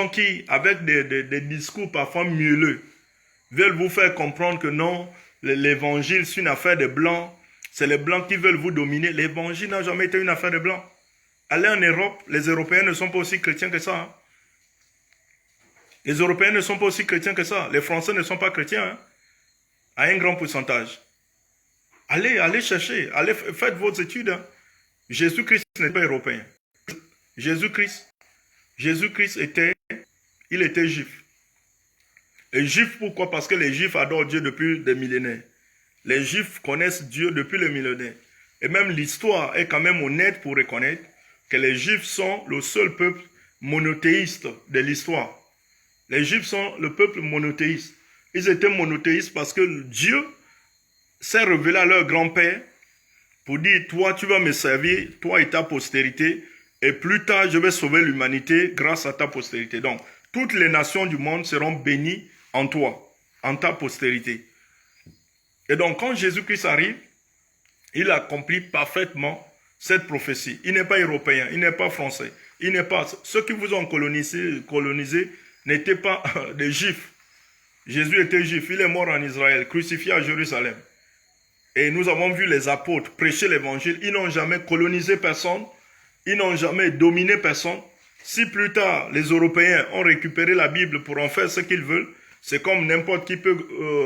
qui, avec des discours parfois mielleux, veulent vous faire comprendre que non, l'évangile, c'est une affaire de blancs. C'est les blancs qui veulent vous dominer. L'évangile n'a jamais été une affaire de blancs. Allez en Europe, les Européens ne sont pas aussi chrétiens que ça. Hein. Les Européens ne sont pas aussi chrétiens que ça. Les Français ne sont pas chrétiens. Hein, à un grand pourcentage. Allez chercher. Faites vos études. Hein. Jésus-Christ n'est pas européen. Jésus-Christ il était juif. Et juif pourquoi? Parce que les juifs adorent Dieu depuis des millénaires. Les juifs connaissent Dieu depuis les millénaires. Et même l'histoire est quand même honnête pour reconnaître que les juifs sont le seul peuple monothéiste de l'histoire. Les juifs sont le peuple monothéiste. Ils étaient monothéistes parce que Dieu s'est révélé à leur grand-père pour dire, toi tu vas me servir, toi et ta postérité, et plus tard je vais sauver l'humanité grâce à ta postérité. Donc, toutes les nations du monde seront bénies en toi, en ta postérité. Et donc, quand Jésus-Christ arrive, il accomplit parfaitement cette prophétie. Il n'est pas européen, il n'est pas français, il n'est pas... Ceux qui vous ont colonisé n'étaient pas des juifs. Jésus était juif, il est mort en Israël, crucifié à Jérusalem. Et nous avons vu les apôtres prêcher l'évangile. Ils n'ont jamais colonisé personne, ils n'ont jamais dominé personne. Si plus tard, les Européens ont récupéré la Bible pour en faire ce qu'ils veulent, c'est comme n'importe qui peut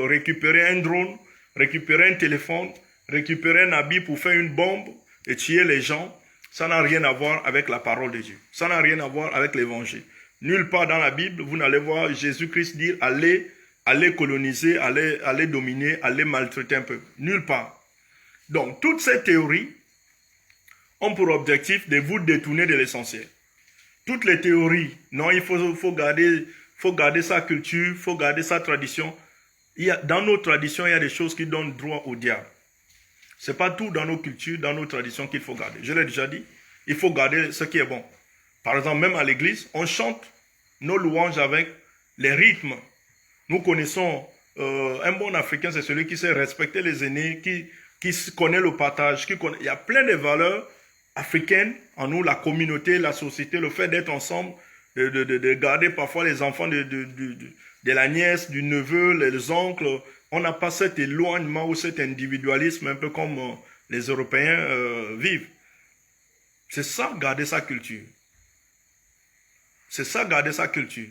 récupérer un drone, récupérer un téléphone, récupérer un habit pour faire une bombe et tuer les gens. Ça n'a rien à voir avec la parole de Dieu. Ça n'a rien à voir avec l'évangile. Nulle part dans la Bible, vous n'allez voir Jésus-Christ dire « allez coloniser, allez dominer, allez maltraiter un peuple ». Nulle part. Donc, toutes ces théories ont pour objectif de vous détourner de l'essentiel. Toutes les théories, non, il faut garder sa culture, il faut garder sa tradition. Dans nos traditions, il y a des choses qui donnent droit au diable. Ce n'est pas tout dans nos cultures, dans nos traditions qu'il faut garder. Je l'ai déjà dit, il faut garder ce qui est bon. Par exemple, même à l'église, on chante nos louanges avec les rythmes. Nous connaissons, un bon Africain, c'est celui qui sait respecter les aînés, qui connaît le partage. Il y a plein de valeurs africaines en nous, la communauté, la société, le fait d'être ensemble, de garder parfois les enfants de la nièce, du neveu, les oncles. On n'a pas cet éloignement ou cet individualisme un peu comme les Européens vivent. C'est ça, garder sa culture. C'est ça, garder sa culture.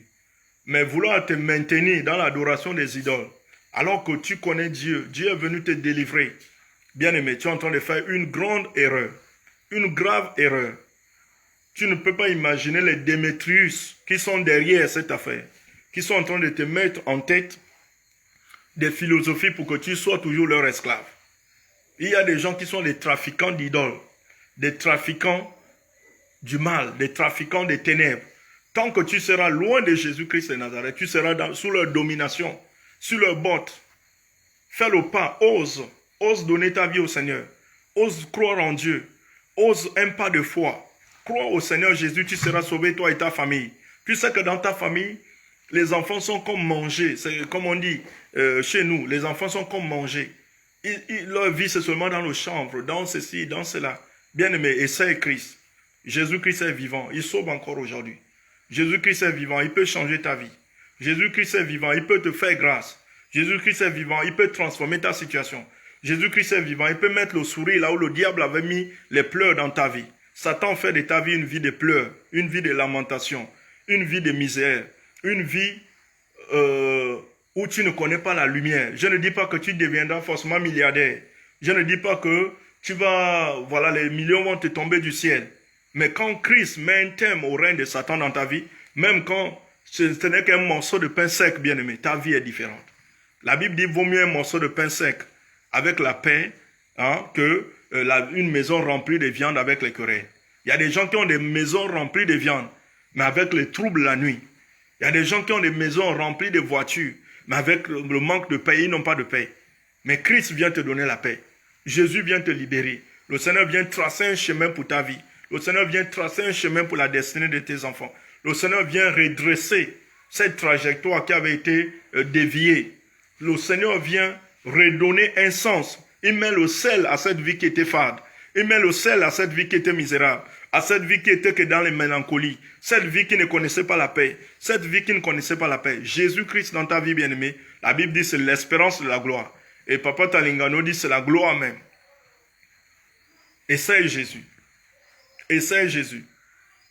Mais vouloir te maintenir dans l'adoration des idoles, alors que tu connais Dieu, Dieu est venu te délivrer. Bien-aimé, tu es en train de faire une grande erreur. Une grave erreur. Tu ne peux pas imaginer les Démétrius qui sont derrière cette affaire, qui sont en train de te mettre en tête des philosophies pour que tu sois toujours leur esclave. Il y a des gens qui sont des trafiquants d'idoles, des trafiquants du mal, des trafiquants des ténèbres. Tant que tu seras loin de Jésus-Christ de Nazareth, tu seras sous leur domination, sous leur botte. Fais le pas, ose donner ta vie au Seigneur, ose croire en Dieu, ose un pas de foi. Crois au Seigneur Jésus, tu seras sauvé, toi et ta famille. Tu sais que dans ta famille, les enfants sont comme manger. C'est comme on dit chez nous, les enfants sont comme manger. Leur vie, c'est seulement dans nos chambres, dans ceci, dans cela. Bien-aimé, essaie Christ. Jésus-Christ est vivant, il sauve encore aujourd'hui. Jésus-Christ est vivant, il peut changer ta vie. Jésus-Christ est vivant, il peut te faire grâce. Jésus-Christ est vivant, il peut transformer ta situation. Jésus-Christ est vivant, il peut mettre le sourire là où le diable avait mis les pleurs dans ta vie. Satan fait de ta vie une vie de pleurs, une vie de lamentation, une vie de misère, une vie où tu ne connais pas la lumière. Je ne dis pas que tu deviendras forcément milliardaire. Je ne dis pas que tu vas, voilà, les millions vont te tomber du ciel. Mais quand Christ met un terme au règne de Satan dans ta vie, même quand ce n'est qu'un morceau de pain sec, bien-aimé, ta vie est différente. La Bible dit, vaut mieux un morceau de pain sec avec la paix que une maison remplie de viande avec les querelles. Il y a des gens qui ont des maisons remplies de viande, mais avec les troubles la nuit. Il y a des gens qui ont des maisons remplies de voitures, mais avec le manque de paix, ils n'ont pas de paix. Mais Christ vient te donner la paix. Jésus vient te libérer. Le Seigneur vient tracer un chemin pour ta vie. Le Seigneur vient tracer un chemin pour la destinée de tes enfants. Le Seigneur vient redresser cette trajectoire qui avait été déviée. Le Seigneur vient redonner un sens. Il met le sel à cette vie qui était fade. Il met le sel à cette vie qui était misérable. À cette vie qui était que dans les mélancolies. Cette vie qui ne connaissait pas la paix. Cette vie qui ne connaissait pas la paix. Jésus-Christ dans ta vie, bien-aimée, la Bible dit c'est l'espérance de la gloire. Et Papa Talingano dit c'est la gloire même. Essaye Jésus. Essaye Jésus.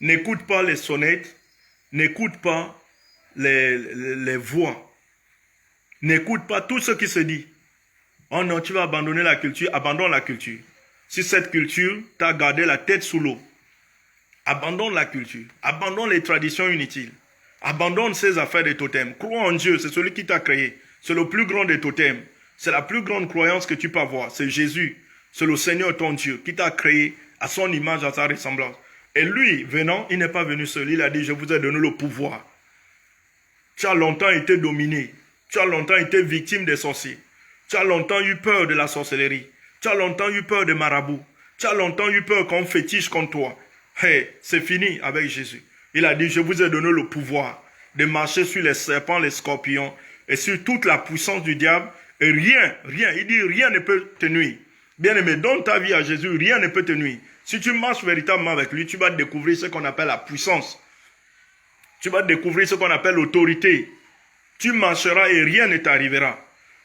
N'écoute pas les sonnettes. N'écoute pas les voix. N'écoute pas tout ce qui se dit. Oh non, tu vas abandonner la culture. Abandonne la culture. Si cette culture t'a gardé la tête sous l'eau, abandonne la culture. Abandonne les traditions inutiles. Abandonne ces affaires de totem. Crois en Dieu, c'est celui qui t'a créé. C'est le plus grand des totems. C'est la plus grande croyance que tu peux avoir. C'est Jésus. C'est le Seigneur ton Dieu qui t'a créé à son image, à sa ressemblance. Et lui, venant, il n'est pas venu seul. Il a dit, je vous ai donné le pouvoir. Tu as longtemps été dominé. Tu as longtemps été victime des sorciers. Tu as longtemps eu peur de la sorcellerie. Tu as longtemps eu peur des marabouts. Tu as longtemps eu peur qu'on fétiche contre toi. Hey, c'est fini avec Jésus. Il a dit, je vous ai donné le pouvoir de marcher sur les serpents, les scorpions et sur toute la puissance du diable. Et rien, il dit, rien ne peut te nuire. Bien-aimé, donne ta vie à Jésus, rien ne peut te nuire. Si tu marches véritablement avec lui, tu vas découvrir ce qu'on appelle la puissance. Tu vas découvrir ce qu'on appelle l'autorité. Tu marcheras et rien ne t'arrivera.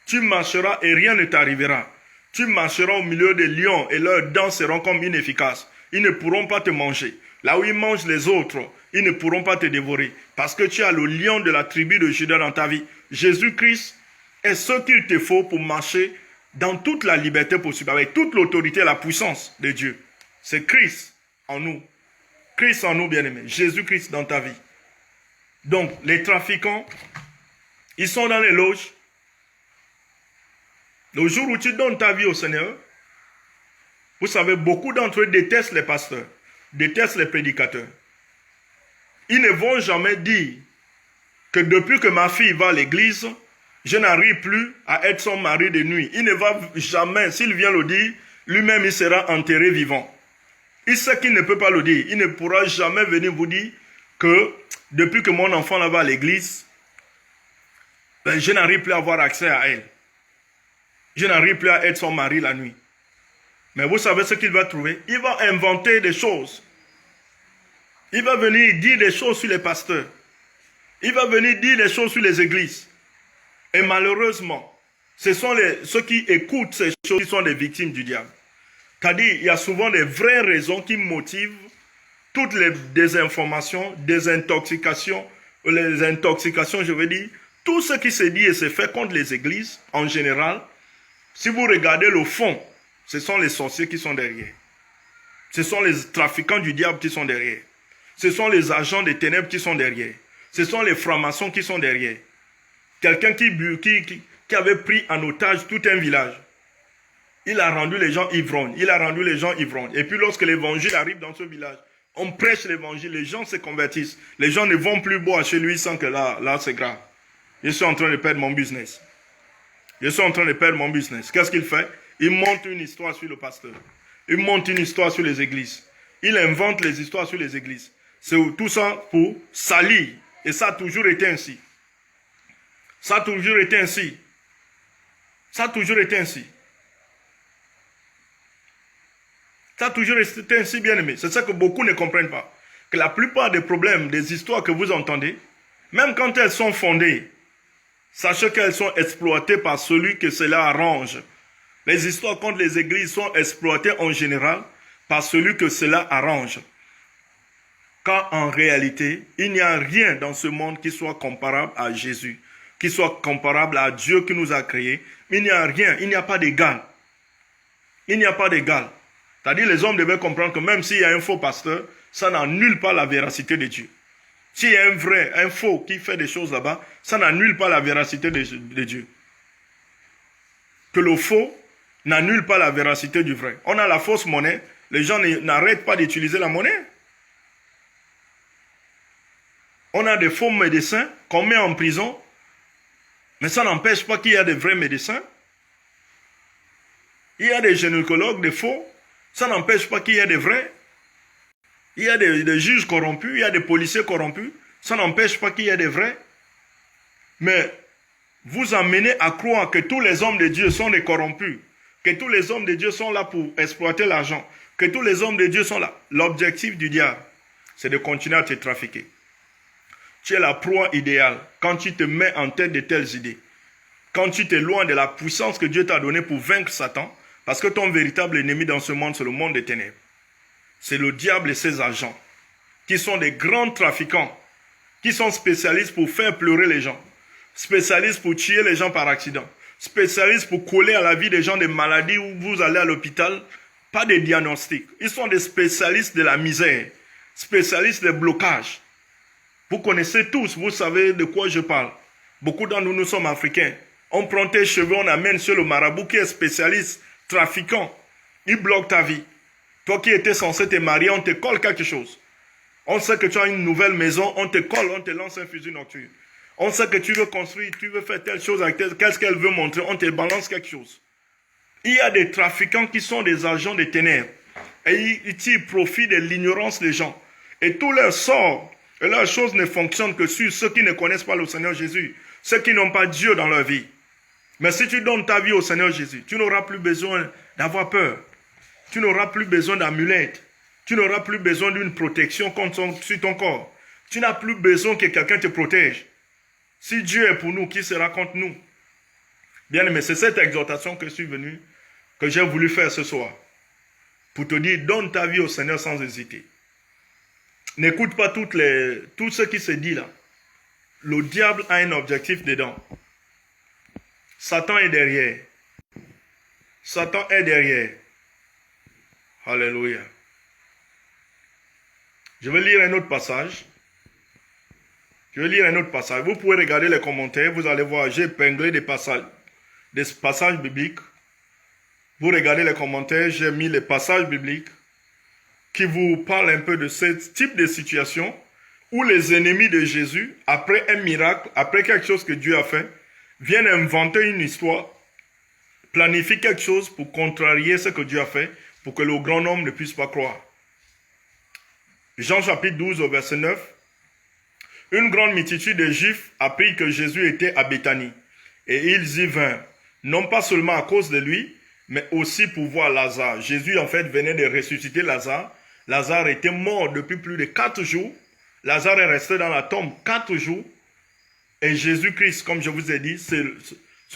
Tu marcheras et rien ne t'arrivera. Tu marcheras au milieu des lions et leurs dents seront comme inefficaces. Ils ne pourront pas te manger. Là où ils mangent les autres, ils ne pourront pas te dévorer. Parce que tu as le lion de la tribu de Juda dans ta vie. Jésus-Christ est ce qu'il te faut pour marcher dans toute la liberté possible, avec toute l'autorité et la puissance de Dieu. C'est Christ en nous. Christ en nous, bien-aimés. Jésus-Christ dans ta vie. Donc, les trafiquants, ils sont dans les loges. Le jour où tu donnes ta vie au Seigneur, vous savez, beaucoup d'entre eux détestent les pasteurs, détestent les prédicateurs. Ils ne vont jamais dire que depuis que ma fille va à l'église, je n'arrive plus à être son mari de nuit. Il ne va jamais, s'il vient le dire, lui-même il sera enterré vivant. Il sait qu'il ne peut pas le dire. Il ne pourra jamais venir vous dire que depuis que mon enfant là va à l'église, ben, je n'arrive plus à avoir accès à elle. Je n'arrive plus à être son mari la nuit. Mais vous savez ce qu'il va trouver? Il va inventer des choses. Il va venir dire des choses sur les pasteurs. Il va venir dire des choses sur les églises. Et malheureusement, ce sont ceux qui écoutent ces choses qui sont des victimes du diable. C'est-à-dire, il y a souvent des vraies raisons qui motivent toutes les désinformations, désintoxications, les intoxications, je veux dire, tout ce qui se dit et se fait contre les églises, en général. Si vous regardez le fond, Ce sont les sorciers qui sont derrière. Ce sont les trafiquants du diable qui sont derrière. Ce sont les agents des ténèbres qui sont derrière. Ce sont les francs-maçons qui sont derrière. Quelqu'un qui avait pris en otage tout un village. Il a rendu les gens ivrognes. Il a rendu les gens ivrognes. Et puis lorsque l'évangile arrive dans ce village, on prêche l'évangile, les gens se convertissent. Les gens ne vont plus boire chez lui sans que là c'est grave. Je suis en train de perdre mon business. Je suis en train de perdre mon business. Qu'est-ce qu'il fait? Il monte une histoire sur le pasteur. Il monte une histoire sur les églises. Il invente les histoires sur les églises. C'est tout ça pour salir. Et ça a toujours été ainsi. Ça a toujours été ainsi. Ça a toujours été ainsi. Ça a toujours été ainsi, bien aimé. C'est ça que beaucoup ne comprennent pas. Que la plupart des problèmes, des histoires que vous entendez, même quand elles sont fondées, sachez qu'elles sont exploitées par celui que cela arrange. Les histoires contre les églises sont exploitées en général par celui que cela arrange. Quand en réalité, il n'y a rien dans ce monde qui soit comparable à Jésus, qui soit comparable à Dieu qui nous a créés. Il n'y a rien, il n'y a pas d'égal. Il n'y a pas d'égal. C'est-à-dire les hommes devaient comprendre que même s'il y a un faux pasteur, ça n'annule pas la véracité de Dieu. S'il y a un vrai, un faux qui fait des choses là-bas, ça n'annule pas la véracité de Dieu. Que le faux n'annule pas la véracité du vrai. On a la fausse monnaie, les gens n'arrêtent pas d'utiliser la monnaie. On a des faux médecins qu'on met en prison, mais ça n'empêche pas qu'il y a des vrais médecins. Il y a des gynécologues, des faux, ça n'empêche pas qu'il y ait des vrais. Il y a des juges corrompus, il y a des policiers corrompus, ça n'empêche pas qu'il y ait des vrais. Mais vous amenez à croire que tous les hommes de Dieu sont des corrompus, que tous les hommes de Dieu sont là pour exploiter l'argent, que tous les hommes de Dieu sont là. L'objectif du diable, c'est de continuer à te trafiquer. Tu es la proie idéale quand tu te mets en tête de telles idées. Quand tu t'éloignes de la puissance que Dieu t'a donnée pour vaincre Satan, parce que ton véritable ennemi dans ce monde, c'est le monde des ténèbres. C'est le diable et ses agents, qui sont des grands trafiquants, qui sont spécialistes pour faire pleurer les gens, spécialistes pour tuer les gens par accident, spécialistes pour coller à la vie des gens des maladies où vous allez à l'hôpital, pas des diagnostics. Ils sont des spécialistes de la misère, spécialistes des blocages. Vous connaissez tous, vous savez de quoi je parle. Beaucoup d'entre nous, nous sommes africains. On prend tes cheveux, on amène sur le marabout qui est spécialiste, trafiquant. Il bloque ta vie. Toi qui étais censé te marier, on te colle quelque chose. On sait que tu as une nouvelle maison, on te colle, on te lance un fusil nocturne. On sait que tu veux construire, tu veux faire telle chose avec telle, qu'est-ce qu'elle veut montrer, on te balance quelque chose. Il y a des trafiquants qui sont des agents des ténèbres. Et ils tirent profit de l'ignorance des gens. Et tous leurs sorts et leurs choses ne fonctionnent que sur ceux qui ne connaissent pas le Seigneur Jésus. Ceux qui n'ont pas Dieu dans leur vie. Mais si tu donnes ta vie au Seigneur Jésus, tu n'auras plus besoin d'avoir peur. Tu n'auras plus besoin d'amulettes. Tu n'auras plus besoin d'une protection sur ton corps. Tu n'as plus besoin que quelqu'un te protège. Si Dieu est pour nous, qui sera contre nous? Bien aimé, c'est cette exhortation que j'ai voulu faire ce soir. Pour te dire, donne ta vie au Seigneur sans hésiter. N'écoute pas tout ce qui se dit là. Le diable a un objectif dedans. Satan est derrière. Satan est derrière. Alléluia. Je vais lire un autre passage. Vous pouvez regarder les commentaires. Vous allez voir, j'ai épinglé des passages bibliques. Vous regardez les commentaires, j'ai mis les passages bibliques qui vous parlent un peu de ce type de situation où les ennemis de Jésus, après un miracle, après quelque chose que Dieu a fait, viennent inventer une histoire, planifient quelque chose pour contrarier ce que Dieu a fait, pour que le grand nombre ne puisse pas croire. Jean chapitre 12 au verset 9. Une grande multitude de Juifs apprit que Jésus était à Béthanie. Et ils y vinrent, non pas seulement à cause de lui, mais aussi pour voir Lazare. Jésus en fait venait de ressusciter Lazare. Lazare était mort depuis plus de 4 jours. Lazare est resté dans la tombe 4 jours. Et Jésus-Christ, comme je vous ai dit, c'est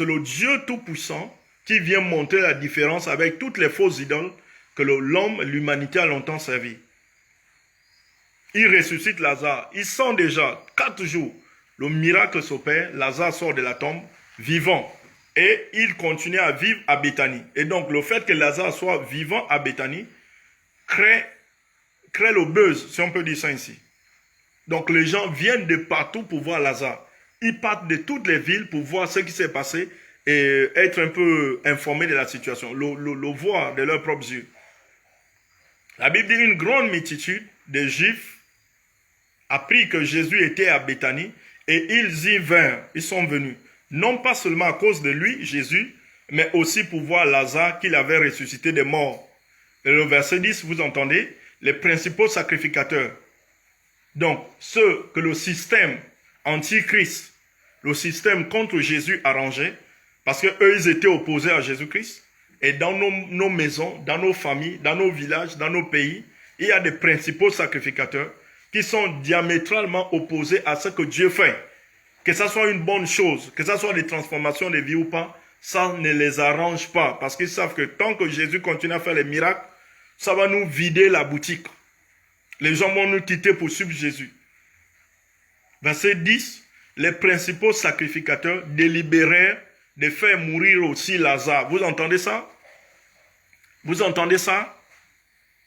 le Dieu Tout-Puissant qui vient montrer la différence avec toutes les fausses idoles que l'homme, l'humanité a longtemps servi. Il ressuscite Lazare. Il sent déjà 4 jours. Le miracle s'opère. Lazare sort de la tombe vivant. et il continuait à vivre à Béthanie. Et donc, le fait que Lazare soit vivant à Béthanie crée le buzz, si on peut dire ça ainsi. Donc, les gens viennent de partout pour voir Lazare. Ils partent de toutes les villes pour voir ce qui s'est passé et être un peu informés de la situation, le voir de leurs propres yeux. La Bible dit une grande multitude de Juifs apprit que Jésus était à Béthanie et ils y vinrent, ils sont venus. Non pas seulement à cause de lui, Jésus, mais aussi pour voir Lazare qu'il avait ressuscité des morts. Et le verset 10, vous entendez, les principaux sacrificateurs. Donc, ceux que le système antichrist, le système contre Jésus arrangeait, parce qu'eux, ils étaient opposés à Jésus-Christ. Et dans nos maisons, dans nos familles, dans nos villages, dans nos pays, il y a des principaux sacrificateurs qui sont diamétralement opposés à ce que Dieu fait. Que ça soit une bonne chose, que ça soit des transformations de vie ou pas, ça ne les arrange pas. Parce qu'ils savent que tant que Jésus continue à faire les miracles, ça va nous vider la boutique. Les gens vont nous quitter pour suivre Jésus. Verset 10, les principaux sacrificateurs délibérèrent de faire mourir aussi Lazare. Vous entendez ça? Vous entendez ça?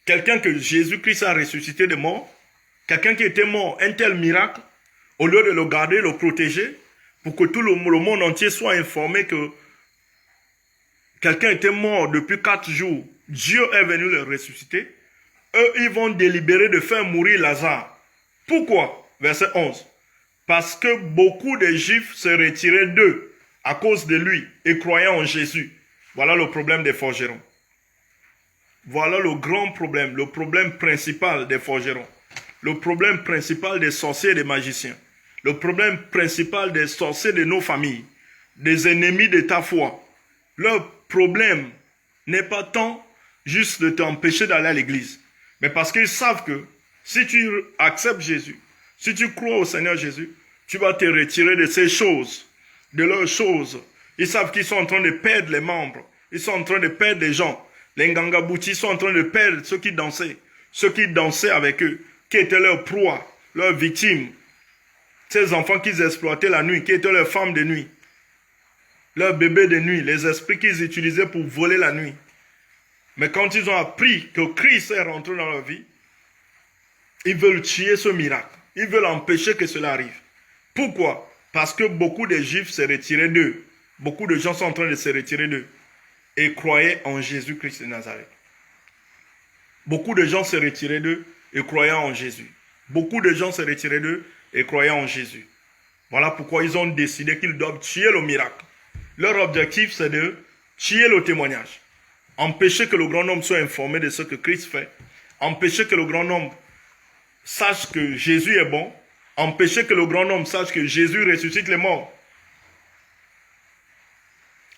Quelqu'un que Jésus-Christ a ressuscité de mort, quelqu'un qui était mort, un tel miracle, au lieu de le garder, le protéger, pour que tout le monde entier soit informé que quelqu'un était mort depuis 4 jours, Dieu est venu le ressusciter, eux, ils vont délibérer de faire mourir Lazare. Pourquoi? Verset 11. Parce que beaucoup de Juifs se retiraient d'eux à cause de lui et croyaient en Jésus. Voilà le problème des forgerons. Voilà le grand problème, le problème principal des forgerons. Le problème principal des sorciers et des magiciens. Le problème principal des sorciers de nos familles. Des ennemis de ta foi. Leur problème n'est pas tant juste de t'empêcher d'aller à l'église. Mais parce qu'ils savent que si tu acceptes Jésus, si tu crois au Seigneur Jésus, tu vas te retirer de ces choses, de leurs choses. Ils savent qu'ils sont en train de perdre les membres. Ils sont en train de perdre des gens. Les Ngangaboutis sont en train de perdre ceux qui dansaient avec eux, qui étaient leurs proies, leurs victimes. Ces enfants qu'ils exploitaient la nuit, qui étaient leurs femmes de nuit, leurs bébés de nuit, les esprits qu'ils utilisaient pour voler la nuit. Mais quand ils ont appris que Christ est rentré dans leur vie, ils veulent tuer ce miracle. Ils veulent empêcher que cela arrive. Pourquoi? Parce que beaucoup de Juifs se retiraient d'eux. Beaucoup de gens sont en train de se retirer d'eux. Et croyaient en Jésus-Christ de Nazareth. Beaucoup de gens se retiraient d'eux et croyaient en Jésus. Beaucoup de gens se retiraient d'eux et croyaient en Jésus. Voilà pourquoi ils ont décidé qu'ils doivent tuer le miracle. Leur objectif, c'est de tuer le témoignage. Empêcher que le grand nombre soit informé de ce que Christ fait. Empêcher que le grand nombre sache que Jésus est bon. Empêcher que le grand nombre sache que Jésus ressuscite les morts.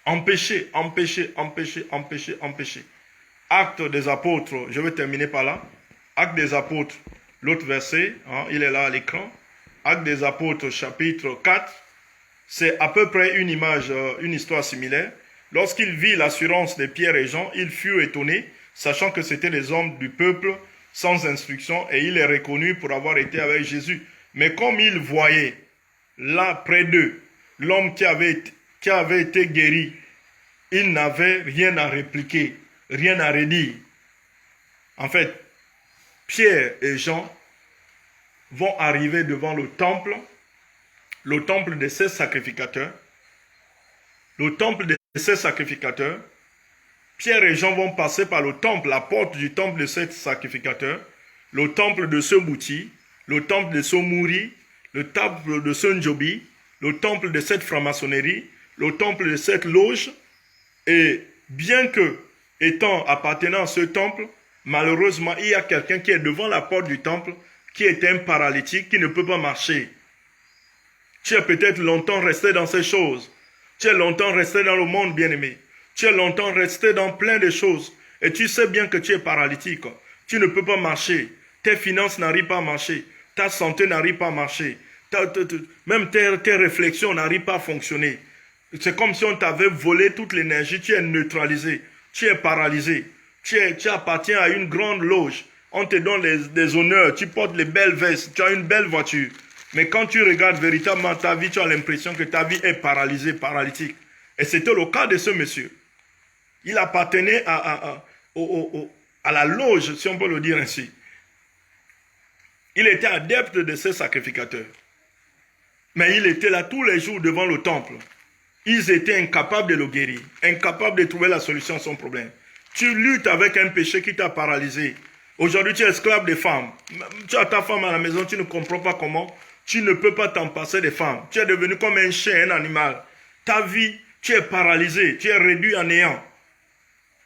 Empêcher. Actes des apôtres, je vais terminer par là. Actes des apôtres, l'autre verset, il est là à l'écran. Actes des apôtres, chapitre 4. C'est à peu près une image, une histoire similaire. Lorsqu'il vit l'assurance de Pierre et Jean, il fut étonné, sachant que c'étaient des hommes du peuple sans instruction, et il est reconnu pour avoir été avec Jésus. Mais comme il voyait là près d'eux l'homme qui avait été guéri, il n'avait rien à répliquer, rien à redire. En fait, Pierre et Jean vont arriver devant le temple de ces sacrificateurs. Le temple de ces sacrificateurs. Pierre et Jean vont passer par le temple, la porte du temple de ces sacrificateurs, le temple de ce Bouti, le temple de ce Mouri, le temple de ce Njobi, le temple de cette franc-maçonnerie, le temple de cette loge. Et bien que, appartenant à ce temple, malheureusement, il y a quelqu'un qui est devant la porte du temple, qui est un paralytique, qui ne peut pas marcher. Tu es peut-être longtemps resté dans ces choses. Tu es longtemps resté dans le monde, bien-aimé. Tu es longtemps resté dans plein de choses. Et tu sais bien que tu es paralytique. Tu ne peux pas marcher. Tes finances n'arrivent pas à marcher. Ta santé n'arrive pas à marcher. Même tes réflexions n'arrivent pas à fonctionner. C'est comme si on t'avait volé toute l'énergie. Tu es neutralisé. Tu es paralysé. Tu appartiens à une grande loge. On te donne des honneurs. Tu portes les belles vestes. Tu as une belle voiture. Mais quand tu regardes véritablement ta vie, tu as l'impression que ta vie est paralysée, paralytique. Et c'était le cas de ce monsieur. Il appartenait à la loge, si on peut le dire ainsi. Il était adepte de ces sacrificateurs. Mais il était là tous les jours devant le temple. Ils étaient incapables de le guérir, incapables de trouver la solution à son problème. Tu luttes avec un péché qui t'a paralysé. Aujourd'hui, tu es esclave des femmes. Tu as ta femme à la maison, tu ne comprends pas comment. Tu ne peux pas t'en passer des femmes. Tu es devenu comme un chien, un animal. Ta vie, tu es paralysé, tu es réduit à néant.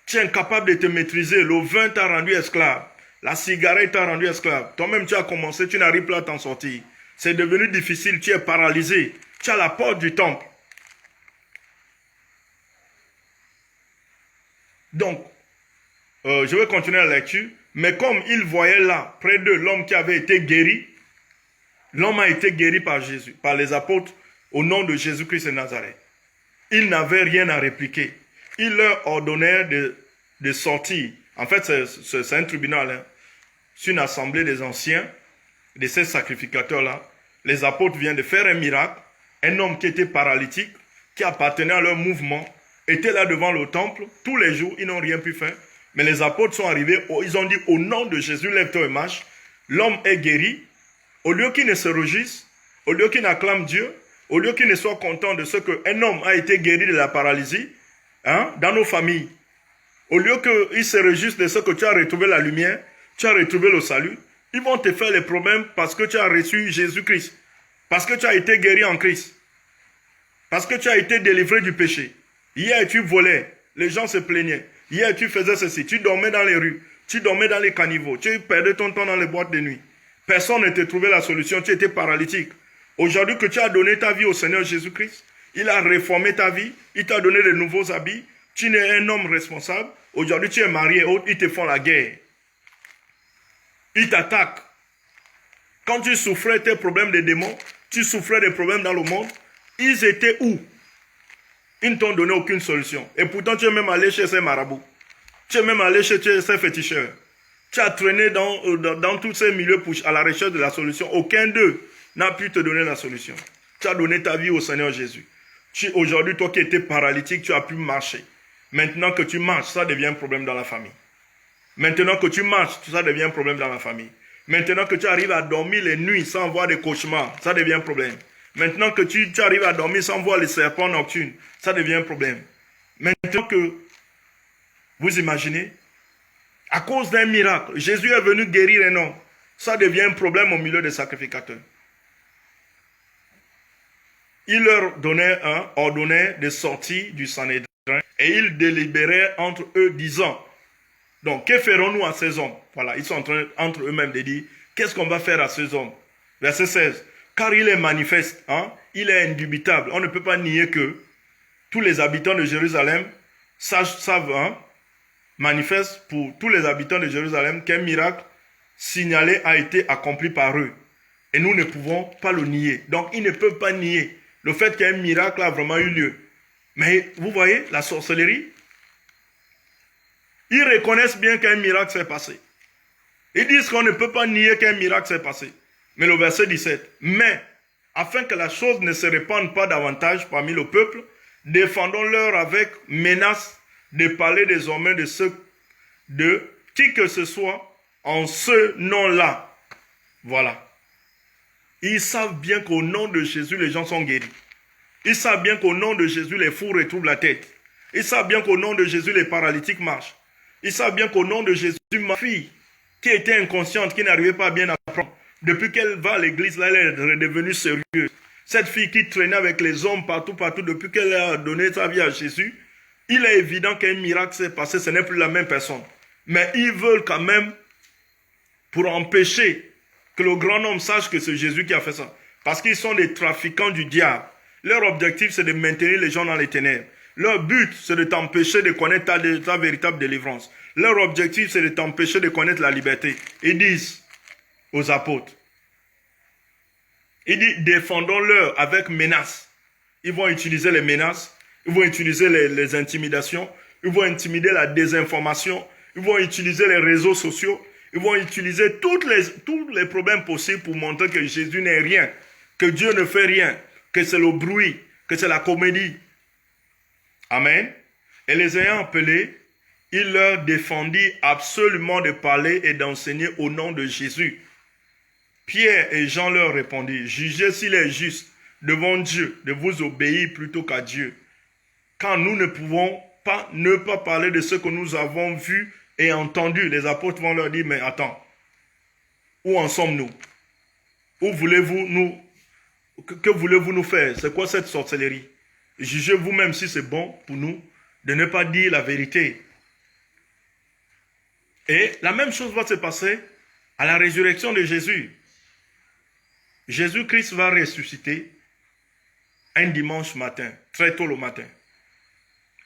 Tu es incapable de te maîtriser. Le vin t'a rendu esclave. La cigarette t'a rendu esclave. Toi-même, tu as commencé, tu n'arrives pas à t'en sortir. C'est devenu difficile, tu es paralysé. Tu es à la porte du temple. Donc, je vais continuer la lecture. Mais comme il voyait là, près d'eux, l'homme qui avait été guéri, l'homme a été guéri par Jésus, par les apôtres, au nom de Jésus-Christ de Nazareth. Ils n'avaient rien à répliquer. Ils leur ordonnèrent de sortir. En fait, c'est un tribunal. Hein. C'est une assemblée des anciens, de ces sacrificateurs-là. Les apôtres viennent de faire un miracle. Un homme qui était paralytique, qui appartenait à leur mouvement, était là devant le temple. Tous les jours, ils n'ont rien pu faire. Mais les apôtres sont arrivés, ils ont dit au nom de Jésus, lève-toi et marche. L'homme est guéri. Au lieu qu'il ne se réjouisse, au lieu qu'il n'acclame Dieu, au lieu qu'il ne soit content de ce qu'un homme a été guéri de la paralysie, hein, dans nos familles, au lieu qu'ils se réjouissent de ce que tu as retrouvé la lumière, tu as retrouvé le salut, ils vont te faire les problèmes parce que tu as reçu Jésus-Christ, parce que tu as été guéri en Christ, parce que tu as été délivré du péché. Hier, tu volais, les gens se plaignaient. Hier, tu faisais ceci, tu dormais dans les rues, tu dormais dans les caniveaux, tu perdais ton temps dans les boîtes de nuit. Personne ne te trouvait la solution, tu étais paralytique. Aujourd'hui que tu as donné ta vie au Seigneur Jésus-Christ, il a réformé ta vie, il t'a donné de nouveaux habits, tu n'es un homme responsable. Aujourd'hui, tu es marié, ils te font la guerre. Ils t'attaquent. Quand tu souffrais tes problèmes de démons, tu souffrais des problèmes dans le monde, ils étaient où? Ils ne t'ont donné aucune solution. Et pourtant, tu es même allé chez ces marabouts. Tu es même allé chez ces féticheurs. Tu as traîné dans tous ces milieux à la recherche de la solution. Aucun d'eux n'a pu te donner la solution. Tu as donné ta vie au Seigneur Jésus. Aujourd'hui, toi qui étais paralytique, tu as pu marcher. Maintenant que tu marches, ça devient un problème dans la famille. Maintenant que tu marches, ça devient un problème dans la famille. Maintenant que tu arrives à dormir les nuits sans voir des cauchemars, ça devient un problème. Maintenant que tu arrives à dormir sans voir les serpents nocturnes, ça devient un problème. Maintenant que vous imaginez, à cause d'un miracle, Jésus est venu guérir un homme, ça devient un problème au milieu des sacrificateurs. Il leur ordonnait de sortir du Sanhédrin et ils délibéraient entre eux disant, donc que ferons-nous à ces hommes? Voilà, ils sont en train entre eux-mêmes de dire, qu'est-ce qu'on va faire à ces hommes? Verset 16. Car il est manifeste, hein, il est indubitable. On ne peut pas nier que tous les habitants de Jérusalem savent, hein, manifeste pour tous les habitants de Jérusalem qu'un miracle signalé a été accompli par eux. Et nous ne pouvons pas le nier. Donc, ils ne peuvent pas nier le fait qu'un miracle a vraiment eu lieu. Mais vous voyez, la sorcellerie, ils reconnaissent bien qu'un miracle s'est passé. Ils disent qu'on ne peut pas nier qu'un miracle s'est passé. Mais le verset 17, mais afin que la chose ne se répande pas davantage parmi le peuple, défendons-leur avec menace de parler désormais de qui que ce soit en ce nom-là. Voilà. Ils savent bien qu'au nom de Jésus, les gens sont guéris. Ils savent bien qu'au nom de Jésus, les fous retrouvent la tête. Ils savent bien qu'au nom de Jésus, les paralytiques marchent. Ils savent bien qu'au nom de Jésus, ma fille, qui était inconsciente, qui n'arrivait pas à bien apprendre, depuis qu'elle va à l'église, là, elle est redevenue sérieuse. Cette fille qui traînait avec les hommes partout, depuis qu'elle a donné sa vie à Jésus, il est évident qu'un miracle s'est passé, ce n'est plus la même personne. Mais ils veulent quand même, pour empêcher que le grand homme sache que c'est Jésus qui a fait ça. Parce qu'ils sont des trafiquants du diable. Leur objectif, c'est de maintenir les gens dans les ténèbres. Leur but, c'est de t'empêcher de connaître ta véritable délivrance. Leur objectif, c'est de t'empêcher de connaître la liberté. Ils disent aux apôtres, ils disent, défendons-leur avec menace. Ils vont utiliser les menaces, ils vont utiliser les intimidations, ils vont intimider la désinformation, ils vont utiliser les réseaux sociaux, ils vont utiliser tous les problèmes possibles pour montrer que Jésus n'est rien, que Dieu ne fait rien, que c'est le bruit, que c'est la comédie. Amen. Et les ayant appelés, il leur défendit absolument de parler et d'enseigner au nom de Jésus. Pierre et Jean leur répondirent, jugez s'il est juste devant Dieu de vous obéir plutôt qu'à Dieu. Quand nous ne pouvons pas ne pas parler de ce que nous avons vu et entendu. Les apôtres vont leur dire, mais attends, où en sommes-nous? Où voulez-vous nous, que voulez-vous nous faire? C'est quoi cette sorcellerie? Jugez vous-même si c'est bon pour nous de ne pas dire la vérité. Et la même chose va se passer à la résurrection de Jésus. Jésus-Christ va ressusciter un dimanche matin, très tôt le matin.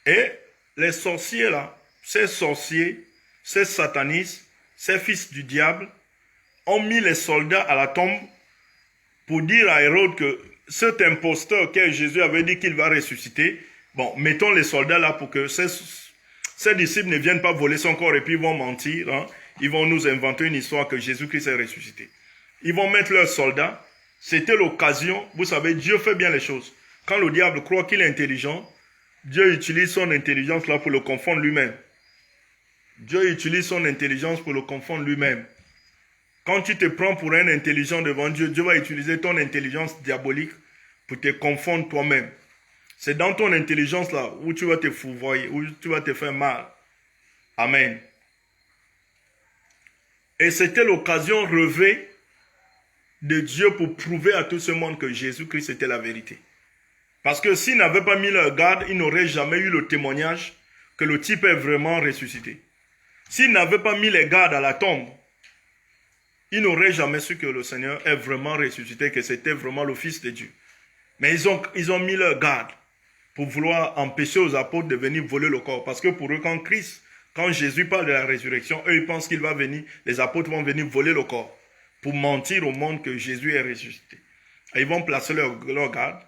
Et les sorciers là, ces sorciers, ces satanistes, ces fils du diable, ont mis les soldats à la tombe pour dire à Hérode que cet imposteur que Jésus avait dit qu'il va ressusciter, bon, mettons les soldats là pour que ces disciples ne viennent pas voler son corps et puis ils vont mentir, hein. Ils vont nous inventer une histoire que Jésus-Christ est ressuscité. Ils vont mettre leurs soldats. C'était l'occasion, vous savez, Dieu fait bien les choses. Quand le diable croit qu'il est intelligent, Dieu utilise son intelligence là pour le confondre lui-même. Dieu utilise son intelligence pour le confondre lui-même. Quand tu te prends pour un intelligent devant Dieu, Dieu va utiliser ton intelligence diabolique pour te confondre toi-même. C'est dans ton intelligence là où tu vas te fourvoyer, où tu vas te faire mal. Amen. Et c'était l'occasion rêvée de Dieu pour prouver à tout ce monde que Jésus-Christ était la vérité. Parce que s'ils n'avaient pas mis leur garde, ils n'auraient jamais eu le témoignage que le type est vraiment ressuscité. S'ils n'avaient pas mis les gardes à la tombe, ils n'auraient jamais su que le Seigneur est vraiment ressuscité, que c'était vraiment le Fils de Dieu. Mais ils ont mis leur garde pour vouloir empêcher aux apôtres de venir voler le corps. Parce que pour eux, quand Jésus parle de la résurrection, eux, ils pensent qu'il va venir, les apôtres vont venir voler le corps pour mentir au monde que Jésus est ressuscité. Et ils vont placer leur garde.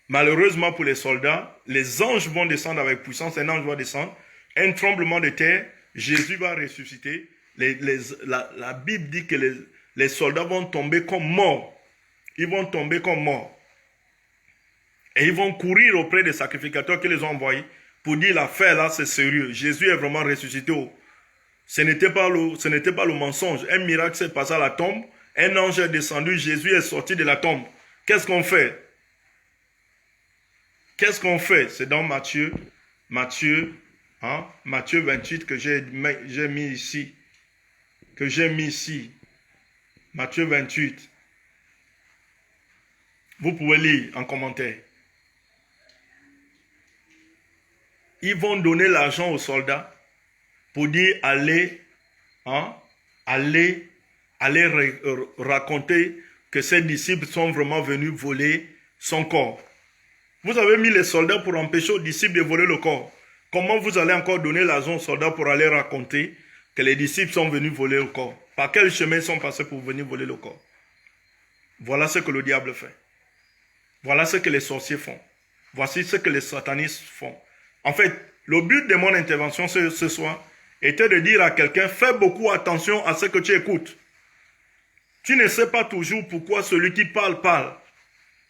Malheureusement pour les soldats, les anges vont descendre avec puissance, un ange va descendre, un tremblement de terre, Jésus va ressusciter. La Bible dit que les soldats vont tomber comme morts. Ils vont tomber comme morts. Et ils vont courir auprès des sacrificateurs qui les ont envoyés pour dire l'affaire là c'est sérieux. Jésus est vraiment ressuscité. Ce n'était pas le mensonge. Un miracle s'est passé à la tombe. Un ange est descendu. Jésus est sorti de la tombe. Qu'est-ce qu'on fait? Qu'est-ce qu'on fait? C'est dans Matthieu 28 que j'ai mis ici. Matthieu 28. Vous pouvez lire en commentaire. Ils vont donner l'argent aux soldats pour dire allez raconter que ses disciples sont vraiment venus voler son corps. Vous avez mis les soldats pour empêcher aux disciples de voler le corps. Comment vous allez encore donner l'argent aux soldats pour aller raconter que les disciples sont venus voler le corps? Par quel chemin ils sont passés pour venir voler le corps? Voilà ce que le diable fait. Voilà ce que les sorciers font. Voici ce que les satanistes font. En fait, le but de mon intervention ce soir était de dire à quelqu'un, fais beaucoup attention à ce que tu écoutes. Tu ne sais pas toujours pourquoi celui qui parle.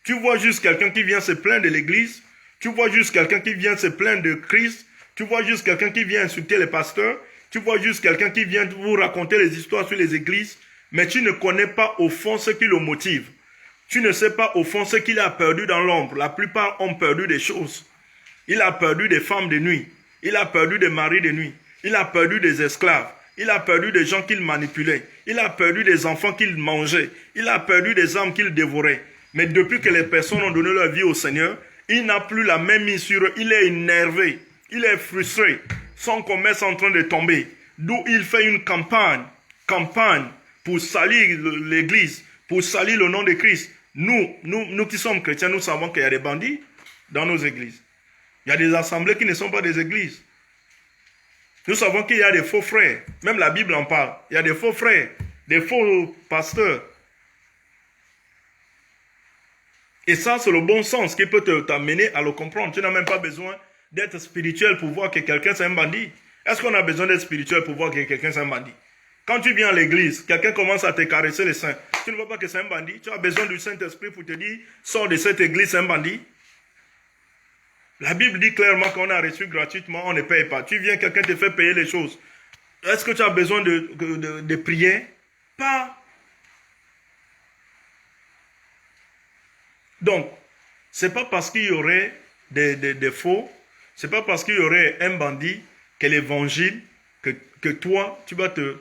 Tu vois juste quelqu'un qui vient se plaindre de l'église. Tu vois juste quelqu'un qui vient se plaindre de Christ. Tu vois juste quelqu'un qui vient insulter les pasteurs. Tu vois juste quelqu'un qui vient vous raconter les histoires sur les églises. Mais tu ne connais pas au fond ce qui le motive. Tu ne sais pas au fond ce qu'il a perdu dans l'ombre. La plupart ont perdu des choses. Il a perdu des femmes de nuit. Il a perdu des maris de nuit. Il a perdu des esclaves. Il a perdu des gens qu'il manipulait. Il a perdu des enfants qu'il mangeait. Il a perdu des âmes qu'il dévorait. Mais depuis que les personnes ont donné leur vie au Seigneur, il n'a plus la même mise sur eux. Il est énervé. Il est frustré. Son commerce est en train de tomber. D'où il fait une campagne pour salir l'église, pour salir le nom de Christ. Nous qui sommes chrétiens, nous savons qu'il y a des bandits dans nos églises. Il y a des assemblées qui ne sont pas des églises. Nous savons qu'il y a des faux frères. Même la Bible en parle. Il y a des faux frères, des faux pasteurs. Et ça, c'est le bon sens qui peut t'amener à le comprendre. Tu n'as même pas besoin d'être spirituel pour voir que quelqu'un c'est un bandit. Est-ce qu'on a besoin d'être spirituel pour voir que quelqu'un c'est un bandit? Quand tu viens à l'église, quelqu'un commence à te caresser les seins. Tu ne vois pas que c'est un bandit. Tu as besoin du Saint-Esprit pour te dire, sors de cette église, c'est un bandit. La Bible dit clairement qu'on a reçu gratuitement, on ne paye pas. Tu viens, quelqu'un te fait payer les choses. Est-ce que tu as besoin de prier? Pas. Donc, c'est pas parce qu'il y aurait des faux, c'est pas parce qu'il y aurait un bandit que l'évangile, que toi, tu vas te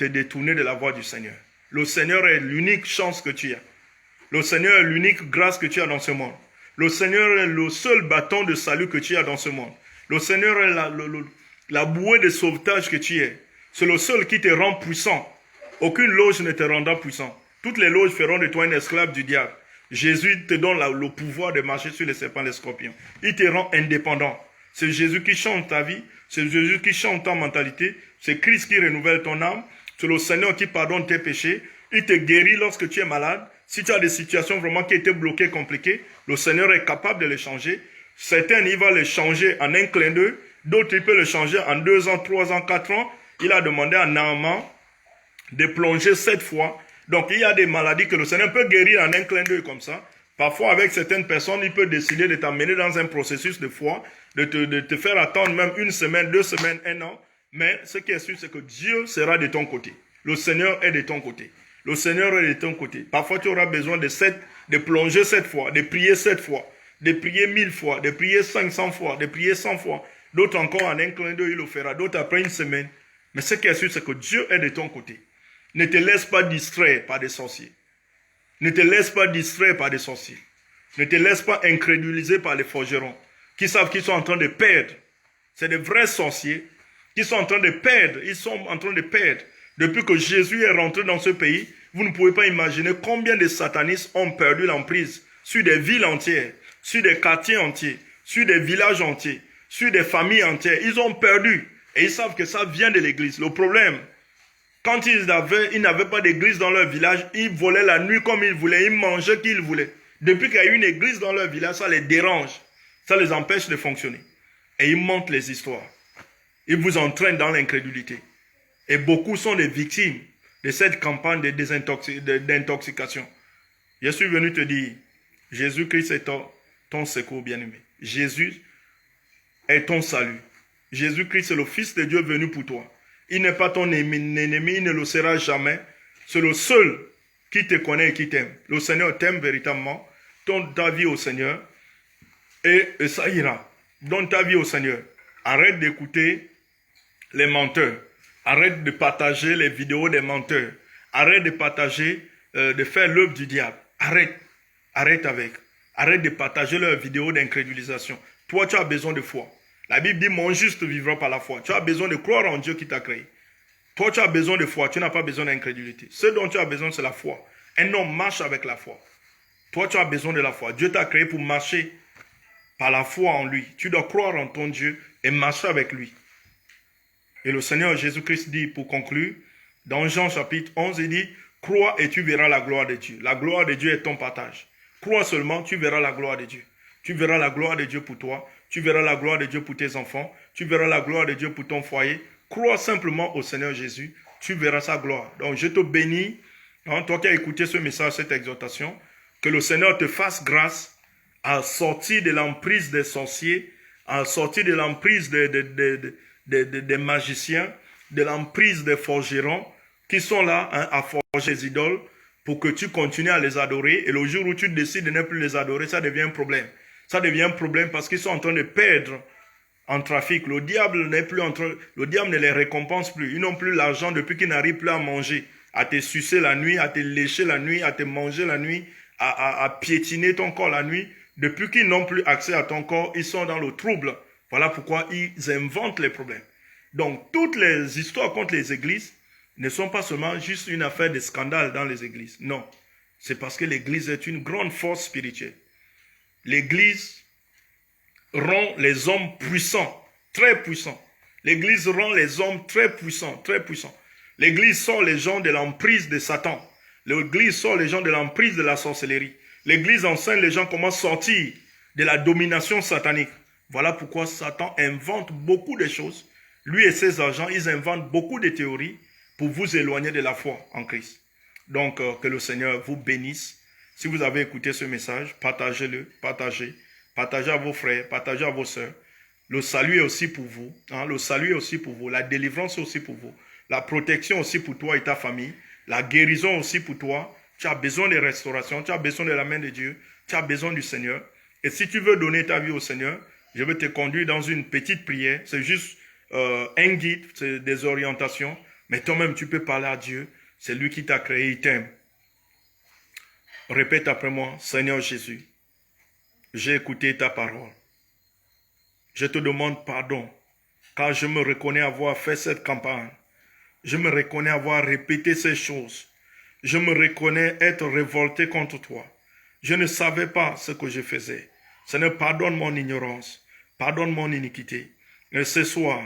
détourner de la voie du Seigneur. Le Seigneur est l'unique chance que tu as. Le Seigneur est l'unique grâce que tu as dans ce monde. Le Seigneur est le seul bâton de salut que tu as dans ce monde. Le Seigneur est la bouée de sauvetage que tu es. C'est le seul qui te rend puissant. Aucune loge ne te rendra puissant. Toutes les loges feront de toi un esclave du diable. Jésus te donne le pouvoir de marcher sur les serpents et les scorpions. Il te rend indépendant. C'est Jésus qui change ta vie. C'est Jésus qui change ta mentalité. C'est Christ qui renouvelle ton âme. C'est le Seigneur qui pardonne tes péchés. Il te guérit lorsque tu es malade. Si tu as des situations vraiment qui étaient bloquées, compliquées, le Seigneur est capable de les changer. Certains, il va les changer en un clin d'œil. D'autres, il peut les changer en 2 ans, 3 ans, 4 ans. Il a demandé à Naaman de plonger 7 fois. Donc, il y a des maladies que le Seigneur peut guérir en un clin d'œil comme ça. Parfois, avec certaines personnes, il peut décider de t'amener dans un processus de foi, de te faire attendre même 1 semaine, 2 semaines, 1 an. Mais ce qui est sûr, c'est que Dieu sera de ton côté. Le Seigneur est de ton côté. Le Seigneur est de ton côté. Parfois, tu auras besoin de plonger 7 fois, de prier 7 fois, de prier 1000 fois, de prier 500 fois, de prier 100 fois. D'autres encore en un clin d'œil, il le fera. D'autres après 1 semaine. Mais ce qui est sûr, c'est que Dieu est de ton côté. Ne te laisse pas distraire par des sorciers. Ne te laisse pas distraire par des sorciers. Ne te laisse pas incréduliser par les forgerons qui savent qu'ils sont en train de perdre. C'est des vrais sorciers qui sont en train de perdre. Ils sont en train de perdre. Depuis que Jésus est rentré dans ce pays, vous ne pouvez pas imaginer combien de satanistes ont perdu l'emprise sur des villes entières, sur des quartiers entiers, sur des villages entiers, sur des familles entières. Ils ont perdu. Et ils savent que ça vient de l'église. Le problème, quand ils n'avaient pas d'église dans leur village, ils volaient la nuit comme ils voulaient, ils mangeaient qu'ils voulaient. Depuis qu'il y a une église dans leur village, ça les dérange, ça les empêche de fonctionner. Et ils montent les histoires. Ils vous entraînent dans l'incrédulité. Et beaucoup sont des victimes de cette campagne d'intoxication. Je suis venu te dire, Jésus-Christ est ton secours bien-aimé. Jésus est ton salut. Jésus-Christ est le Fils de Dieu venu pour toi. Il n'est pas ton ennemi, il ne le sera jamais. C'est le seul qui te connaît et qui t'aime. Le Seigneur t'aime véritablement. Donne ta vie au Seigneur et ça ira. Donne ta vie au Seigneur. Arrête d'écouter les menteurs. Arrête de partager les vidéos des menteurs. Arrête de partager, de faire l'œuvre du diable. Arrête. Arrête avec. Arrête de partager leurs vidéos d'incrédulisation. Toi, tu as besoin de foi. La Bible dit, mon juste vivra par la foi. Tu as besoin de croire en Dieu qui t'a créé. Toi, tu as besoin de foi. Tu n'as pas besoin d'incrédulité. Ce dont tu as besoin, c'est la foi. Un homme marche avec la foi. Toi, tu as besoin de la foi. Dieu t'a créé pour marcher par la foi en lui. Tu dois croire en ton Dieu et marcher avec lui. Et le Seigneur Jésus-Christ dit, pour conclure, dans Jean chapitre 11, il dit, crois et tu verras la gloire de Dieu. La gloire de Dieu est ton partage. Crois seulement, tu verras la gloire de Dieu. Tu verras la gloire de Dieu pour toi. Tu verras la gloire de Dieu pour tes enfants. Tu verras la gloire de Dieu pour ton foyer. Crois simplement au Seigneur Jésus. Tu verras sa gloire. Donc je te bénis, toi qui as écouté ce message, cette exhortation, que le Seigneur te fasse grâce à sortir de l'emprise des sorciers, à sortir de l'emprise des magiciens, de l'emprise des forgerons qui sont là à forger les idoles pour que tu continues à les adorer. Et le jour où tu décides de ne plus les adorer, ça devient un problème. Ça devient un problème parce qu'ils sont en train de perdre en trafic. Le diable ne les récompense plus. Ils n'ont plus l'argent depuis qu'ils n'arrivent plus à manger, à te sucer la nuit, à te lécher la nuit, à te manger la nuit, à piétiner ton corps la nuit. Depuis qu'ils n'ont plus accès à ton corps, ils sont dans le trouble. Voilà pourquoi ils inventent les problèmes. Donc, toutes les histoires contre les églises ne sont pas seulement juste une affaire de scandale dans les églises. Non, c'est parce que l'église est une grande force spirituelle. L'église rend les hommes puissants, très puissants. L'église rend les hommes très puissants, très puissants. L'église sort les gens de l'emprise de Satan. L'église sort les gens de l'emprise de la sorcellerie. L'église enseigne les gens comment sortir de la domination satanique. Voilà pourquoi Satan invente beaucoup de choses. Lui et ses agents, ils inventent beaucoup de théories pour vous éloigner de la foi en Christ. Donc, que le Seigneur vous bénisse. Si vous avez écouté ce message, partagez-le, partagez. partagez à vos frères, partagez à vos sœurs. Le salut est aussi pour vous. Hein? Le salut est aussi pour vous. La délivrance est aussi pour vous. La protection aussi pour toi et ta famille. La guérison aussi pour toi. Tu as besoin de restauration. Tu as besoin de la main de Dieu. Tu as besoin du Seigneur. Et si tu veux donner ta vie au Seigneur, je vais te conduire dans une petite prière. C'est juste un guide, c'est des orientations. Mais toi-même, tu peux parler à Dieu. C'est lui qui t'a créé, il t'aime. Répète après moi, Seigneur Jésus, j'ai écouté ta parole. Je te demande pardon, car je me reconnais avoir fait cette campagne. Je me reconnais avoir répété ces choses. Je me reconnais être révolté contre toi. Je ne savais pas ce que je faisais. Seigneur, pardonne mon ignorance. Pardonne mon iniquité. Et ce soir,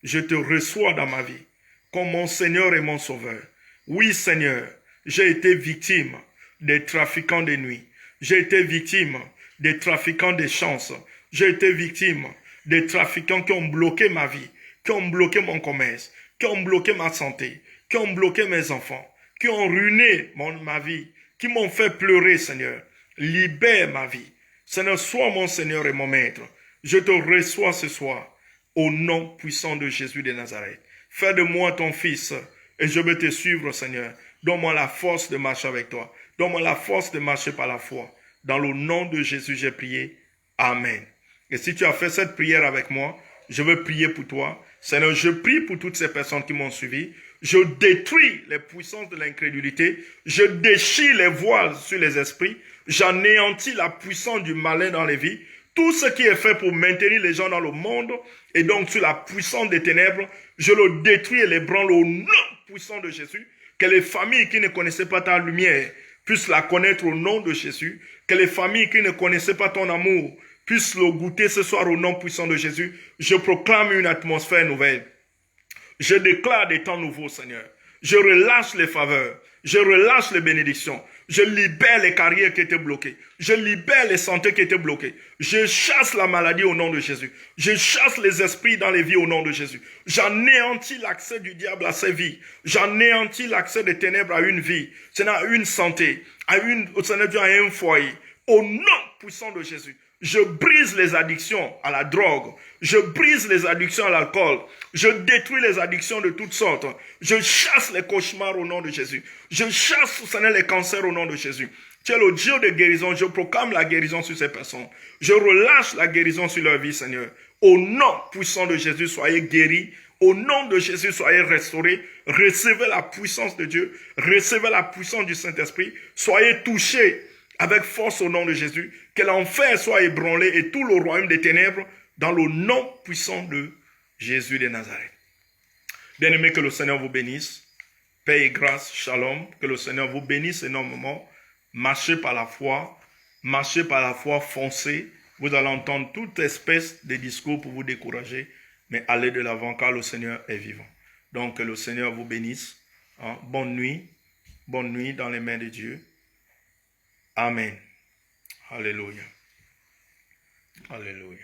je te reçois dans ma vie comme mon Seigneur et mon Sauveur. Oui, Seigneur, j'ai été victime des trafiquants de nuit. J'ai été victime des trafiquants de chances. J'ai été victime des trafiquants qui ont bloqué ma vie, qui ont bloqué mon commerce, qui ont bloqué ma santé, qui ont bloqué mes enfants, qui ont ruiné ma vie, qui m'ont fait pleurer, Seigneur. Libère ma vie. Seigneur, sois mon Seigneur et mon Maître. Je te reçois ce soir au nom puissant de Jésus de Nazareth. Fais de moi ton fils et je vais te suivre, Seigneur. Donne-moi la force de marcher avec toi. Donne-moi la force de marcher par la foi. Dans le nom de Jésus, j'ai prié. Amen. Et si tu as fait cette prière avec moi, je veux prier pour toi. Seigneur, je prie pour toutes ces personnes qui m'ont suivi. Je détruis les puissances de l'incrédulité. Je déchire les voiles sur les esprits. J'anéantis la puissance du malin dans les vies. Tout ce qui est fait pour maintenir les gens dans le monde et donc sur la puissance des ténèbres, je le détruis et l'ébranle au nom puissant de Jésus. Que les familles qui ne connaissaient pas ta lumière puissent la connaître au nom de Jésus. Que les familles qui ne connaissaient pas ton amour puissent le goûter ce soir au nom puissant de Jésus. Je proclame une atmosphère nouvelle. Je déclare des temps nouveaux, Seigneur. Je relâche les faveurs. Je relâche les bénédictions. Je libère les carrières qui étaient bloquées. Je libère les santé qui étaient bloquées. Je chasse la maladie au nom de Jésus. Je chasse les esprits dans les vies au nom de Jésus. J'anéantis l'accès du diable à ces vies. J'anéantis l'accès des ténèbres à une vie. Seigneur, à une santé. À un foyer. Au nom puissant de Jésus. Je brise les addictions à la drogue. Je brise les addictions à l'alcool. Je détruis les addictions de toutes sortes. Je chasse les cauchemars au nom de Jésus. Je chasse, Seigneur, les cancers au nom de Jésus. Tu es le Dieu de guérison. Je proclame la guérison sur ces personnes. Je relâche la guérison sur leur vie, Seigneur. Au nom puissant de Jésus, soyez guéris. Au nom de Jésus, soyez restaurés. Recevez la puissance de Dieu. Recevez la puissance du Saint-Esprit. Soyez touchés avec force au nom de Jésus, que l'enfer soit ébranlé et tout le royaume des ténèbres dans le nom puissant de Jésus de Nazareth. Bien-aimés, que le Seigneur vous bénisse. Paix et grâce, shalom. Que le Seigneur vous bénisse énormément. Marchez par la foi. Marchez par la foi, foncez. Vous allez entendre toute espèce de discours pour vous décourager, mais allez de l'avant car le Seigneur est vivant. Donc que le Seigneur vous bénisse. Hein? Bonne nuit dans les mains de Dieu. Amen. Alléluia. Alléluia.